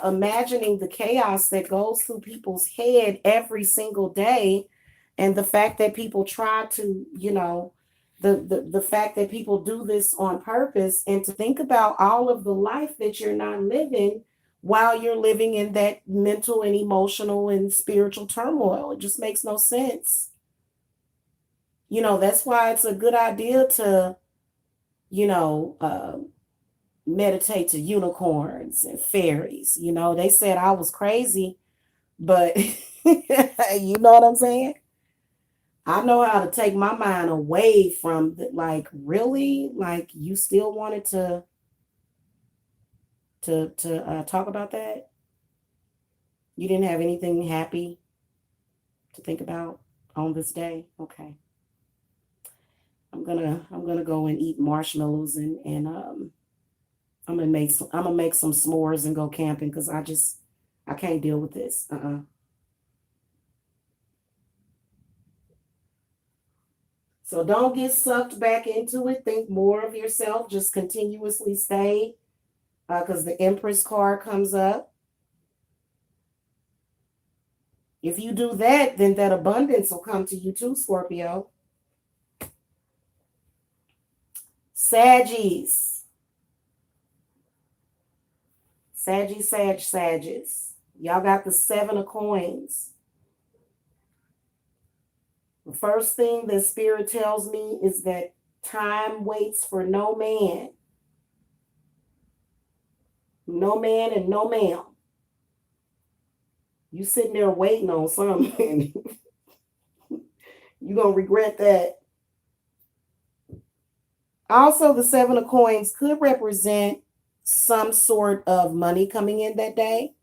imagining the chaos that goes through people's head every single day, and the fact that people try to, the fact that people do this on purpose, and to think about all of the life that you're not living while you're living in that mental and emotional and spiritual turmoil. It just makes no sense. That's why it's a good idea to, meditate to unicorns and fairies. They said I was crazy, but you know what I'm saying? I know how to take my mind away from like, really, like, you still wanted to talk about that. You didn't have anything happy to think about on this day. Okay. I'm gonna go and eat marshmallows, and I'm gonna make some s'mores and go camping, because I can't deal with this. So don't get sucked back into it. Think more of yourself. Just continuously stay, because the Empress card comes up. If you do that, then that abundance will come to you too, Scorpio. Saggies. Saggies. Y'all got the Seven of Coins. The first thing that Spirit tells me is that time waits for no man. No man and no ma'am. You sitting there waiting on something. You're going to regret that. Also, the Seven of Coins could represent some sort of money coming in that day.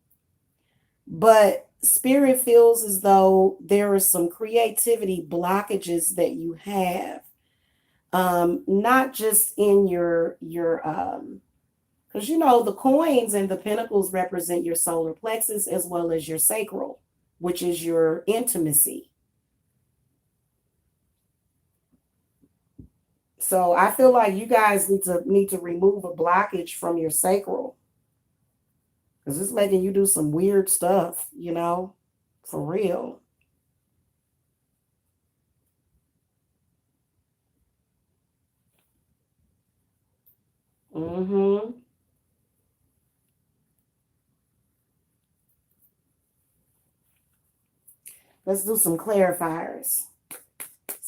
But Spirit feels as though there are some creativity blockages that you have. Not just in your because the coins and the pentacles represent your solar plexus as well as your sacral, which is your intimacy. So I feel like you guys need to remove a blockage from your sacral, because it's making you do some weird stuff, for real. Mm-hmm. Let's do some clarifiers.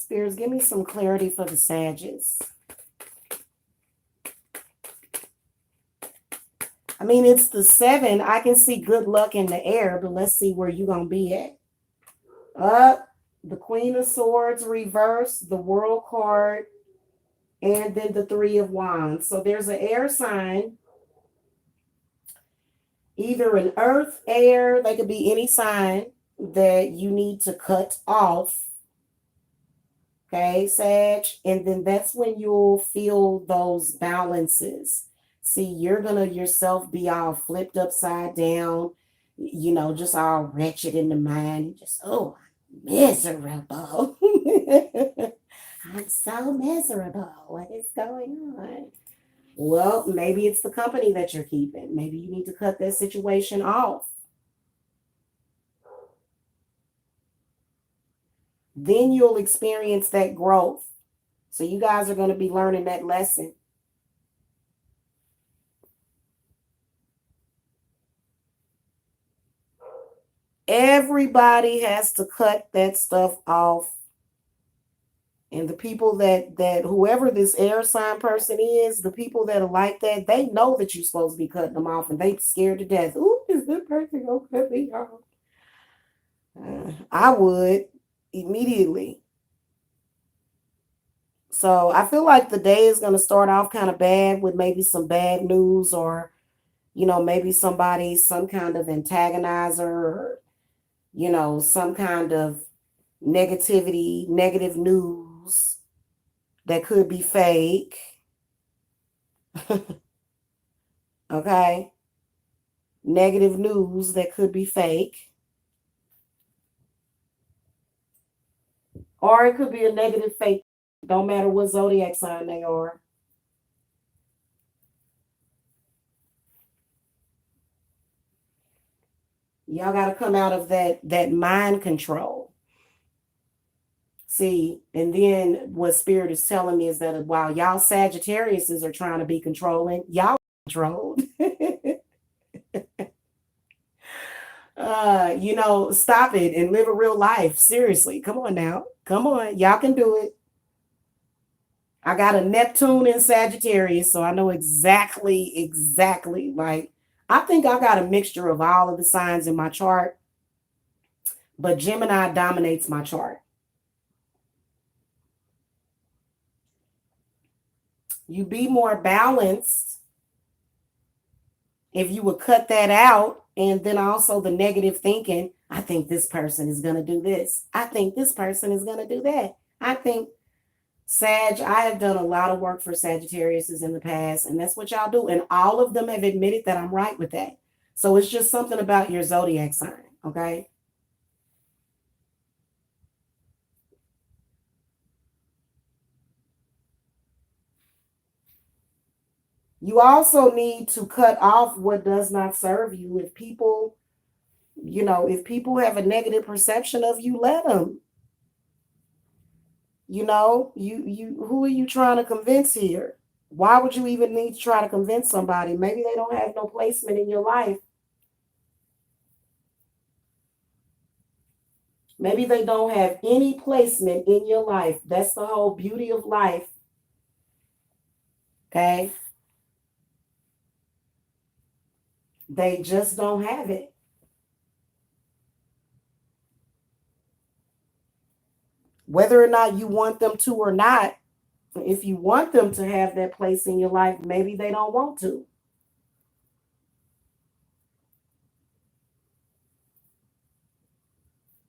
Spirits, give me some clarity for the Sagittarius. I mean, it's the 7. I can see good luck in the air, but let's see where you're going to be at. Up, the Queen of Swords reverse, the World card, and then the 3 of Wands. So there's an air sign, either an earth, air, they could be any sign that you need to cut off. Okay, Sag, and then that's when you'll feel those balances. See, you're going to yourself be all flipped upside down, you know, just all wretched in the mind. Just, oh, miserable. I'm so miserable. What is going on? Well, maybe it's the company that you're keeping. Maybe you need to cut that situation off. Then you'll experience that growth. So you guys are going to be learning that lesson. Everybody has to cut that stuff off. And the people that whoever this air sign person is, the people that are like that, they know that you're supposed to be cutting them off, and they scared to death. Ooh, is this person gonna cut me off? I would immediately. So I feel like the day is going to start off kind of bad with maybe some bad news, or, you know, maybe somebody, some kind of antagonizer, or, you know, some kind of negativity, negative news that could be fake. Okay. Negative news that could be fake. Or it could be a negative fake. Don't matter what zodiac sign they are. Y'all got to come out of that mind control. See, and then what Spirit is telling me is that while y'all Sagittariuses are trying to be controlling, y'all controlled. You know, stop it and live a real life. Seriously, come on now. Come on, y'all can do it. I got a Neptune in Sagittarius, so I know exactly. Like, I think I got a mixture of all of the signs in my chart, but Gemini dominates my chart. You be more balanced if you would cut that out. And then also the negative thinking. I think this person is going to do this. I think this person is going to do that. I think Sag, I have done a lot of work for Sagittariuses in the past, and that's what y'all do. And all of them have admitted that I'm right with that. So it's just something about your zodiac sign, okay? You also need to cut off what does not serve you. If people, you know, if people have a negative perception of you, let them. You know, you who are you trying to convince here? Why would you even need to try to convince somebody? Maybe they don't have no placement in your life. Maybe they don't have any placement in your life. That's the whole beauty of life. Okay? They just don't have it. Whether or not you want them to or not, if you want them to have that place in your life, maybe they don't want to.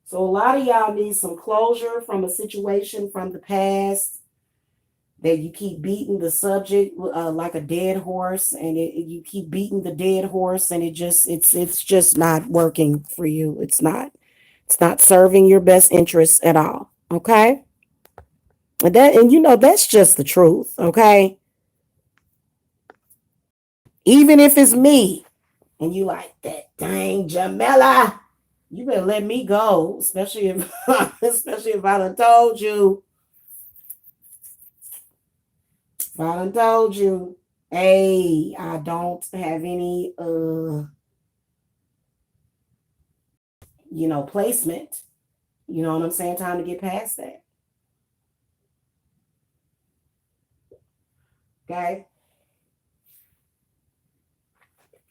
So a lot of y'all need some closure from a situation from the past that you keep beating the subject like a dead horse, and you keep beating the dead horse, and it's just not working for you. It's not serving your best interests at all. Okay, and you know that's just the truth. Okay, even if it's me, and you like that, dang Jamila, you better let me go, especially if especially if I done told you. If I done told you, hey, I don't have any you know, placement. You know what I'm saying? Time to get past that. Okay?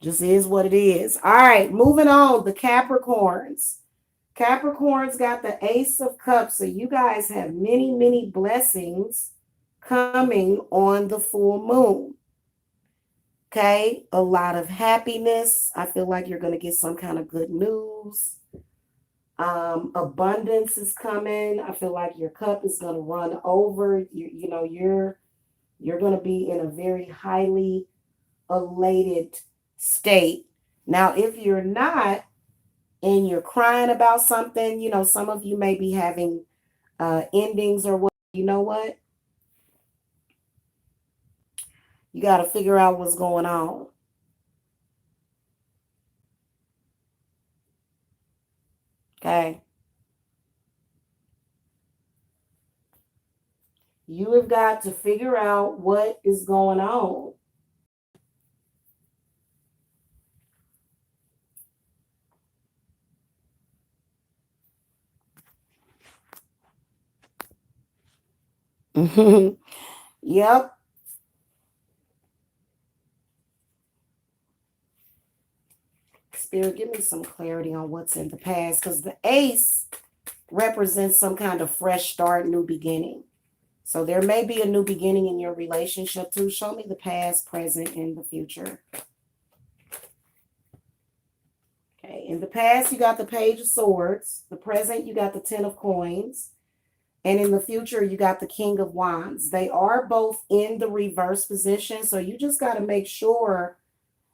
Just is what it is. All right, moving on. The Capricorns. Capricorns got the Ace of Cups. So you guys have many, many blessings coming on the full moon. Okay, a lot of happiness. I feel like you're going to get some kind of good news. Abundance is coming. I feel like your cup is going to run over. You're going to be in a very highly elated state. Now, if you're not and you're crying about something, some of you may be having endings or what. You know what? You got to figure out what's going on. Okay. You have got to figure out what is going on. Yep. Spirit, give me some clarity on what's in the past because the ace represents some kind of fresh start, new beginning. So there may be a new beginning in your relationship too. Show me the past, present, and the future. Okay, in the past, you got the Page of Swords. The present, you got the Ten of Coins. And in the future, you got the King of Wands. They are both in the reverse position. So you just got to make sure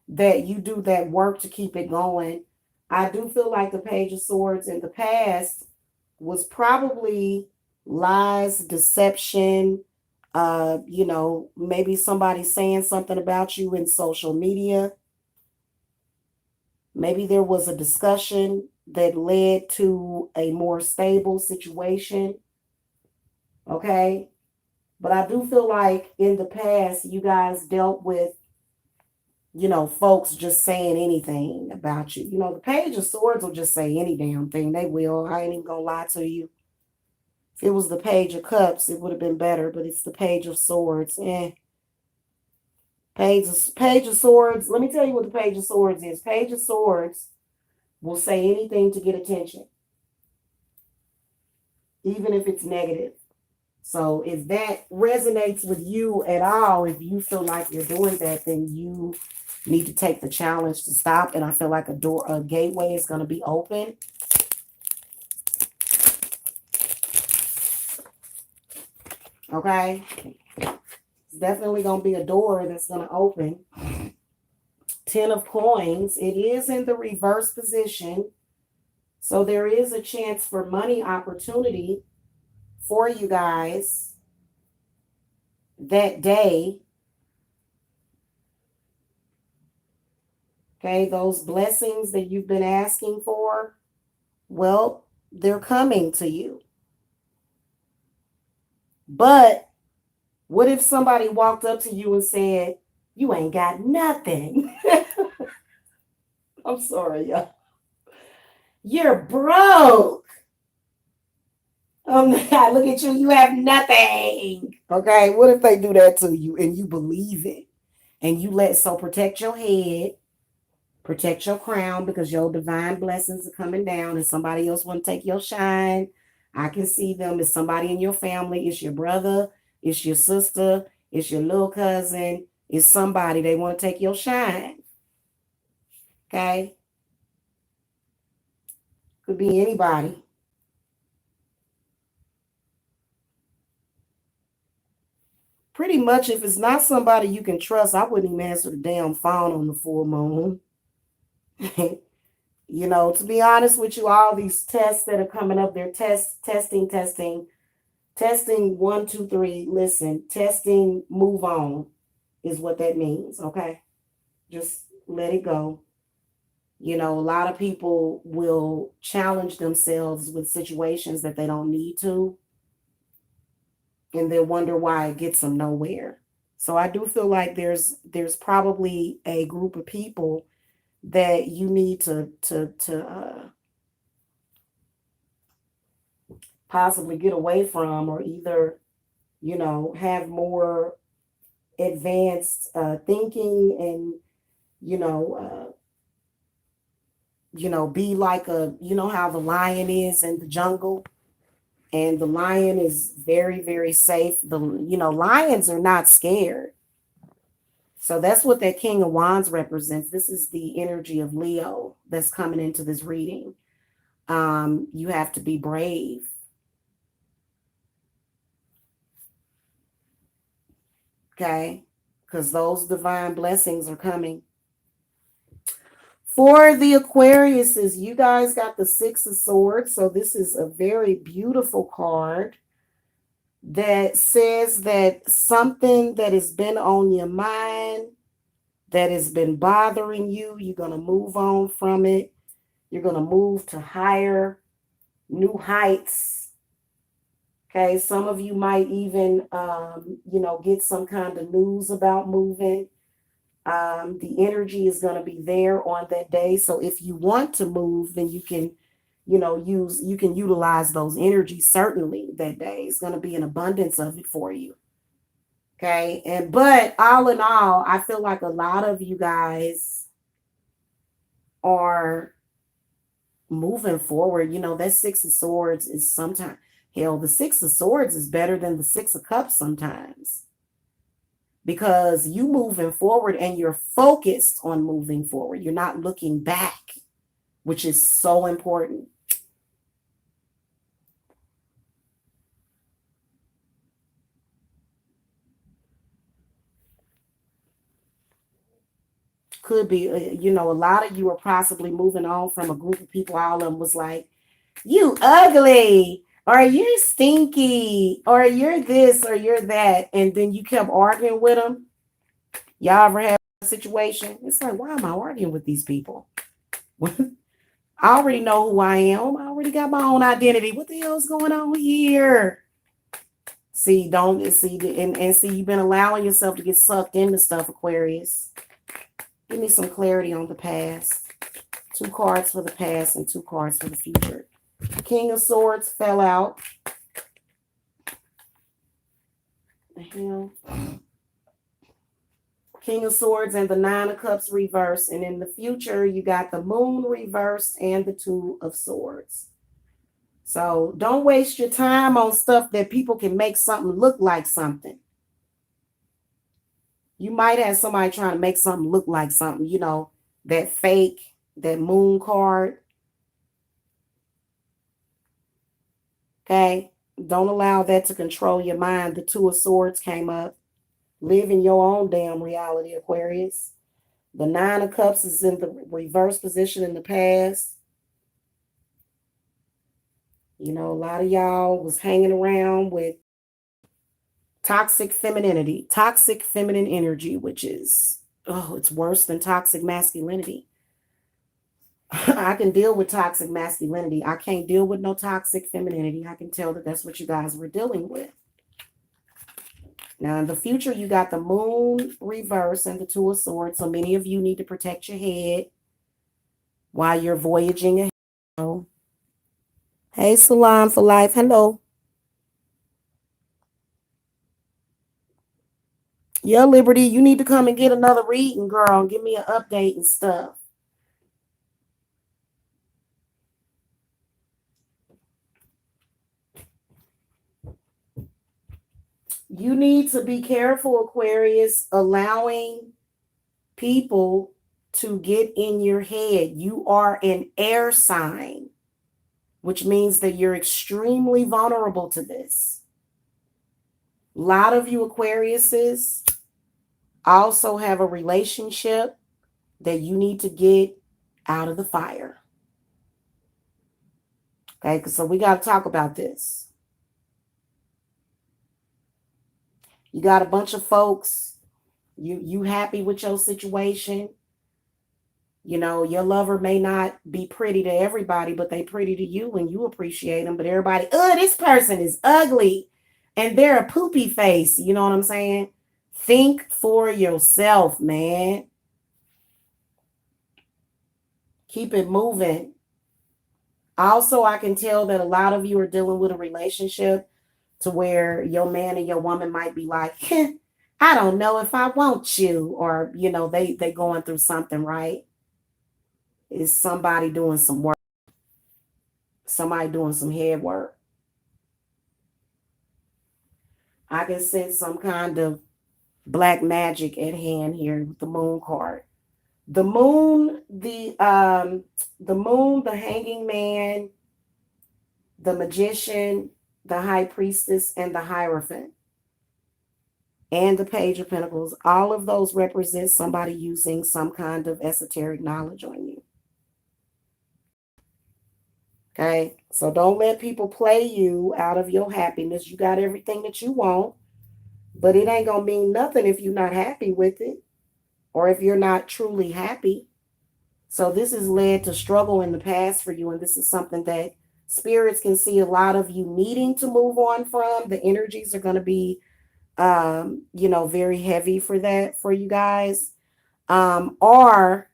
that you do that work to keep it going. I do feel like the Page of Swords in the past was probably lies, deception, maybe somebody saying something about you in social media. Maybe there was a discussion that led to a more stable situation. Okay. But I do feel like in the past, you guys dealt with, folks just saying anything about you. The Page of Swords will just say any damn thing. They will. I ain't even going to lie to you. If it was the Page of Cups, it would have been better, but it's the Page of Swords. Page of Swords. Let me tell you what the Page of Swords is. Page of Swords will say anything to get attention, even if it's negative. So if that resonates with you at all, if you feel like you're doing that, then you need to take the challenge to stop. And I feel like a gateway is going to be open. Okay. It's definitely going to be a door that's going to open. Ten of Coins. It is in the reverse position. So there is a chance for money opportunity for you guys that day. Okay, those blessings that you've been asking for, well, they're coming to you. But what if somebody walked up to you and said, you ain't got nothing? I'm sorry, y'all. You're broke. Oh my God, look at you. You have nothing. Okay, what if they do that to you and you believe it? And protect your head, protect your crown because your divine blessings are coming down and somebody else want to take your shine. I can see them. It's somebody in your family. It's your brother. It's your sister. It's your little cousin. It's somebody. They want to take your shine. Okay? Could be anybody. Pretty much, if it's not somebody you can trust, I wouldn't even answer the damn phone on the full moon. To be honest with you, all these tests that are coming up, they're testing. Testing 1, 2, 3. Listen, testing, move on is what that means. Okay. Just let it go. A lot of people will challenge themselves with situations that they don't need to, and they wonder why it gets them nowhere. So I do feel like there's probably a group of people that you need to possibly get away from, or either have more advanced thinking, and you know, be like a, how the lion is in the jungle, and the lion is very, very safe. Lions are not scared. So that's what that King of Wands represents. This is the energy of Leo that's coming into this reading. You have to be brave. Okay? Because those divine blessings are coming. For the Aquariuses, you guys got the Six of Swords. So this is a very beautiful card that says that something that has been on your mind, that has been bothering you, you're going to move on from it. You're going to move to higher, new heights. Okay, some of you might even, get some kind of news about moving. The energy is going to be there on that day. So if you want to move, then you can, you can utilize those energies certainly that day. It's going to be an abundance of it for you. Okay, but all in all, I feel like a lot of you guys are moving forward. That Six of Swords is sometimes, hell, the Six of Swords is better than the Six of Cups sometimes, because you moving forward and you're focused on moving forward. You're not looking back, which is so important. Could be, a lot of you are possibly moving on from a group of people. All of them was like, you ugly, or you're stinky, or you're this, or you're that. And then you kept arguing with them. Y'all ever have a situation? It's like, why am I arguing with these people? I already know who I am. I already got my own identity. What the hell's going on here? See, don't see, and see, you've been allowing yourself to get sucked into stuff, Aquarius. Give me some clarity on the past. 2 cards for the past and 2 cards for the future. King of Swords fell out. The hell? King of Swords and the Nine of Cups reversed. And in the future, you got the Moon reversed and the Two of Swords. So don't waste your time on stuff that people can make something look like something. You might have somebody trying to make something look like something, that fake, that Moon card. Okay? Don't allow that to control your mind. The Two of Swords came up. Live in your own damn reality, Aquarius. The Nine of Cups is in the reverse position in the past. A lot of y'all was hanging around with toxic femininity, toxic feminine energy, which is, it's worse than toxic masculinity. I can deal with toxic masculinity. I can't deal with no toxic femininity. I can tell that that's what you guys were dealing with. Now, in the future, you got the Moon reverse and the Two of Swords. So many of you need to protect your head while you're voyaging ahead. Hey, Salam for life. Hello. Yeah, Liberty, you need to come and get another reading, girl, and give me an update and stuff. You need to be careful, Aquarius, allowing people to get in your head. You are an air sign, which means that you're extremely vulnerable to this. A lot of you Aquariuses also have a relationship that you need to get out of the fire. Okay, so we got to talk about this. You got a bunch of folks, you happy with your situation. Your lover may not be pretty to everybody, but they pretty to you and you appreciate them. But everybody, this person is ugly and they're a poopy face. You know what I'm saying? Think for yourself, man. Keep it moving. Also, I can tell that a lot of you are dealing with a relationship to where your man and your woman might be like, I don't know if I want you, or they going through something, right? Is somebody doing some work, somebody doing some head work. I can sense some kind of black magic at hand here with the moon card. The moon, the hanging man, the magician, the high priestess, and the hierophant, and the page of pentacles. All of those represent somebody using some kind of esoteric knowledge on you. Okay, so don't let people play you out of your happiness. You got everything that you want, but it ain't gonna mean nothing if you're not happy with it, or if you're not truly happy. So this has led to struggle in the past for you, and this is something that spirits can see a lot of you needing to move on from. The energies are going to be very heavy for that for you guys. Or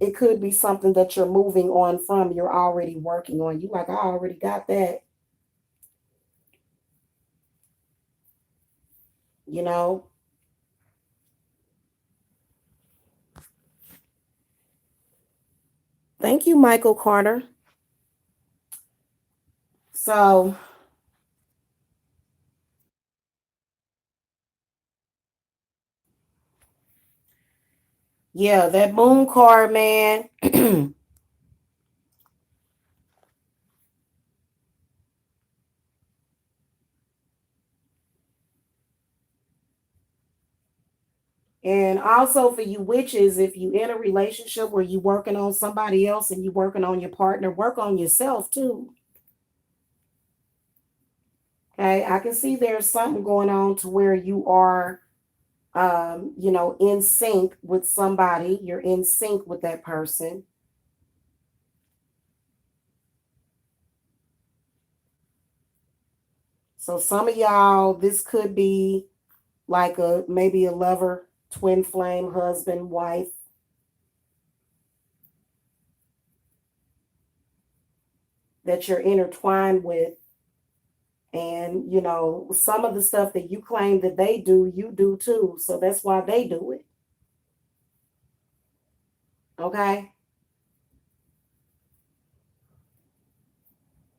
it could be something that you're moving on from, you're already working on. You like, I already got that. You know, thank you, Michael Carter. So, yeah, that moon card, man. And also for you witches, if you in a relationship where you working on somebody else and you working on your partner, work on yourself too. Okay, I can see there's something going on to where you are, in sync with somebody. You're in sync with that person. So some of y'all, this could be like maybe a lover, twin flame, husband, wife that you're intertwined with. And, some of the stuff that you claim that they do, you do too. So that's why they do it. Okay?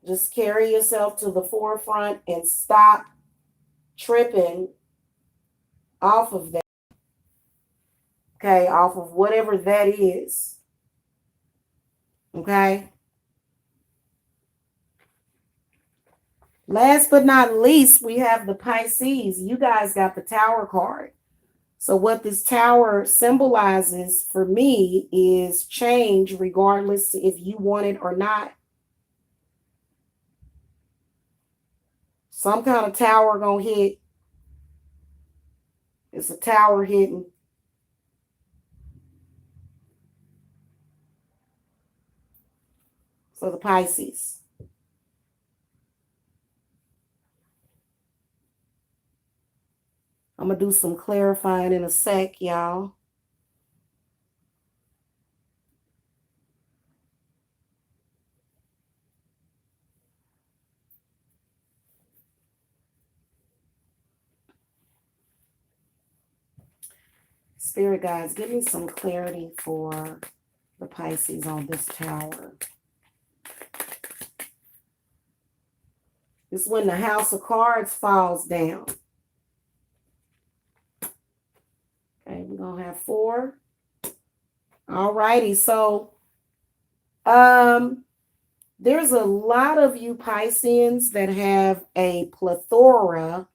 Just carry yourself to the forefront and stop tripping off of that. Okay? Off of whatever that is. Okay? Last but not least, we have the Pisces. You guys got the Tower card. So what this tower symbolizes for me is change, regardless if you want it or not. Some kind of tower gonna hit. It's a tower hitting. So the Pisces. I'm going to do some clarifying in a sec, y'all. Spirit guides, give me some clarity for the Pisces on this tower. This is when the House of Cards falls down. Okay, we're going to have 4. All righty. So, there's a lot of you Pisceans that have a plethora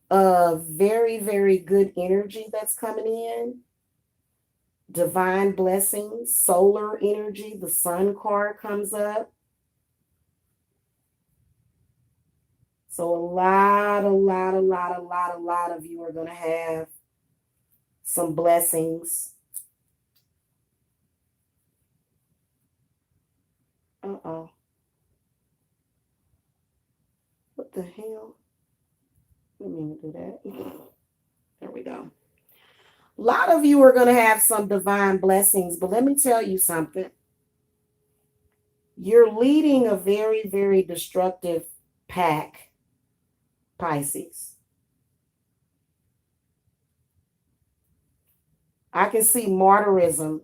of very, very good energy that's coming in. Divine blessings, solar energy, the sun card comes up. So a lot of you are going to have some blessings. Uh-oh. What the hell? Let me do that. There we go. A lot of you are going to have some divine blessings, but let me tell you something. You're leading a very, very destructive pack, Pisces. I can see martyrism.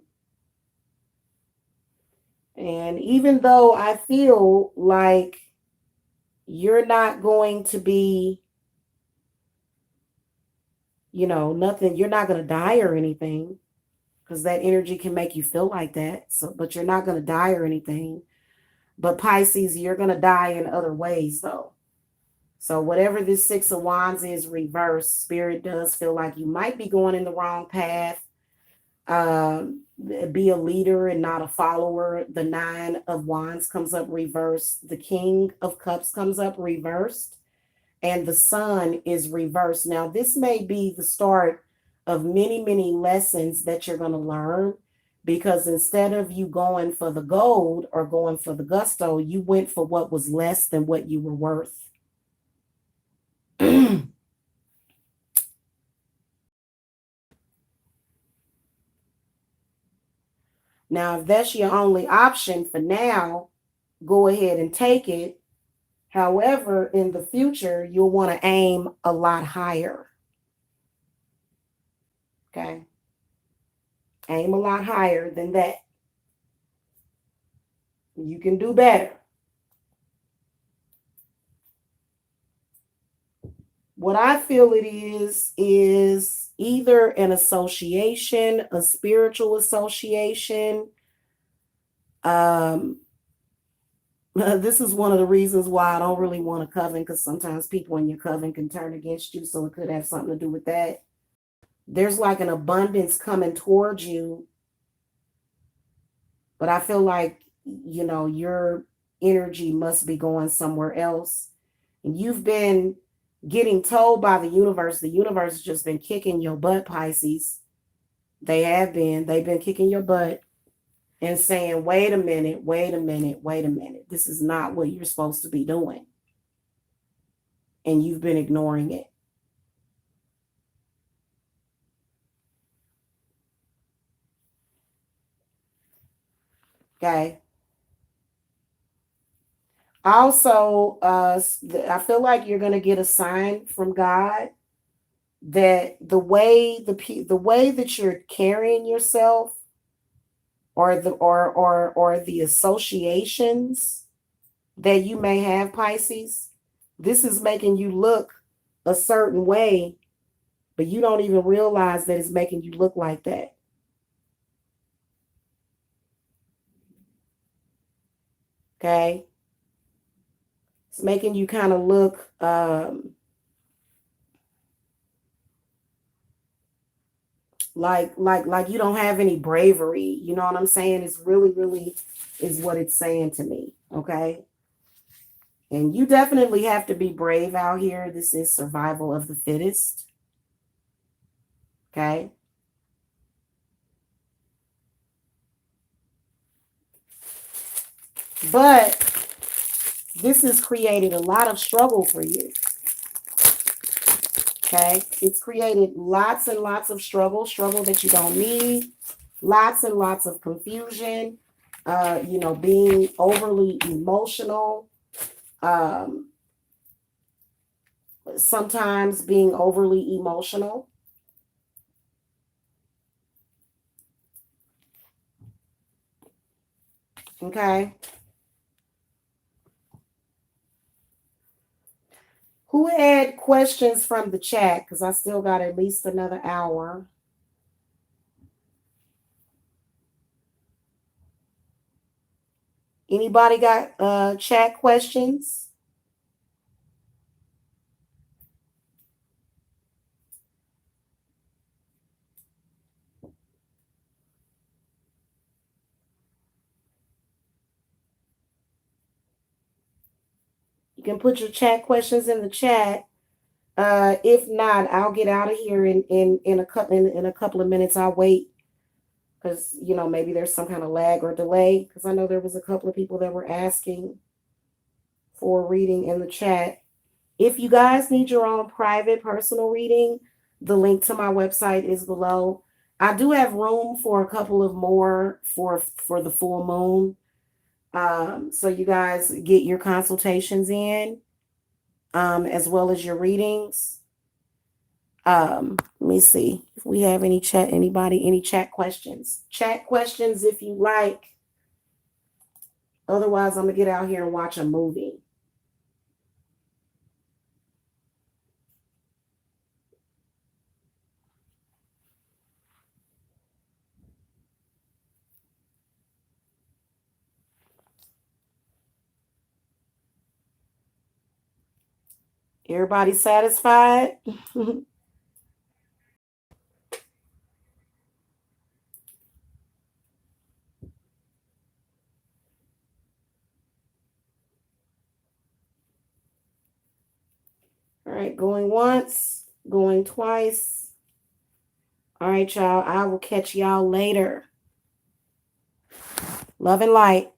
And even though I feel like you're not going to be, nothing, you're not going to die or anything, because that energy can make you feel like that. So, but you're not going to die or anything. But Pisces, you're going to die in other ways, though. So whatever this Six of Wands is reversed, Spirit does feel like you might be going in the wrong path. Be a leader and not a follower. The Nine of Wands comes up reversed. The King of Cups comes up reversed. And the Sun is reversed. Now, this may be the start of many, many lessons that you're going to learn, because instead of you going for the gold or going for the gusto, you went for what was less than what you were worth. Now, if that's your only option for now, go ahead and take it. However, in the future, you'll want to aim a lot higher. Okay? Aim a lot higher than that. You can do better. What I feel it is either an association, a spiritual association. This is one of the reasons why I don't really want a coven, because sometimes people in your coven can turn against you, so it could have something to do with that. There's like an abundance coming towards you, but I feel like, your energy must be going somewhere else. And you've been getting told by the universe has just been kicking your butt, Pisces. They've been kicking your butt and saying, wait a minute, this is not what you're supposed to be doing. And you've been ignoring it. Okay. Also, I feel like you're going to get a sign from God that the way that you're carrying yourself, or the associations that you may have, Pisces, this is making you look a certain way, but you don't even realize that it's making you look like that. Okay? It's making you kind of look like you don't have any bravery. You know what I'm saying? It's really is what it's saying to me. Okay? And you definitely have to be brave out here. This is survival of the fittest. Okay? But this has created a lot of struggle for you. Okay? It's created lots and lots of struggle that you don't need. Lots and lots of confusion. Being overly emotional. Sometimes being overly emotional. Okay? Who had questions from the chat? Because I still got at least another hour. Anybody got chat questions? You can put your chat questions in the chat. If not, I'll get out of here in a couple of minutes. I'll wait because maybe there's some kind of lag or delay, because I know there was a couple of people that were asking for reading in the chat. If you guys need your own private personal reading, the link to my website is below. I do have room for a couple of more for the full moon. So you guys get your consultations in, as well as your readings. Let me see if we have any chat questions. Chat questions if you like. Otherwise, I'm gonna get out here and watch a movie. Everybody satisfied? All right, going once, going twice. All right, y'all. I will catch y'all later. Love and light.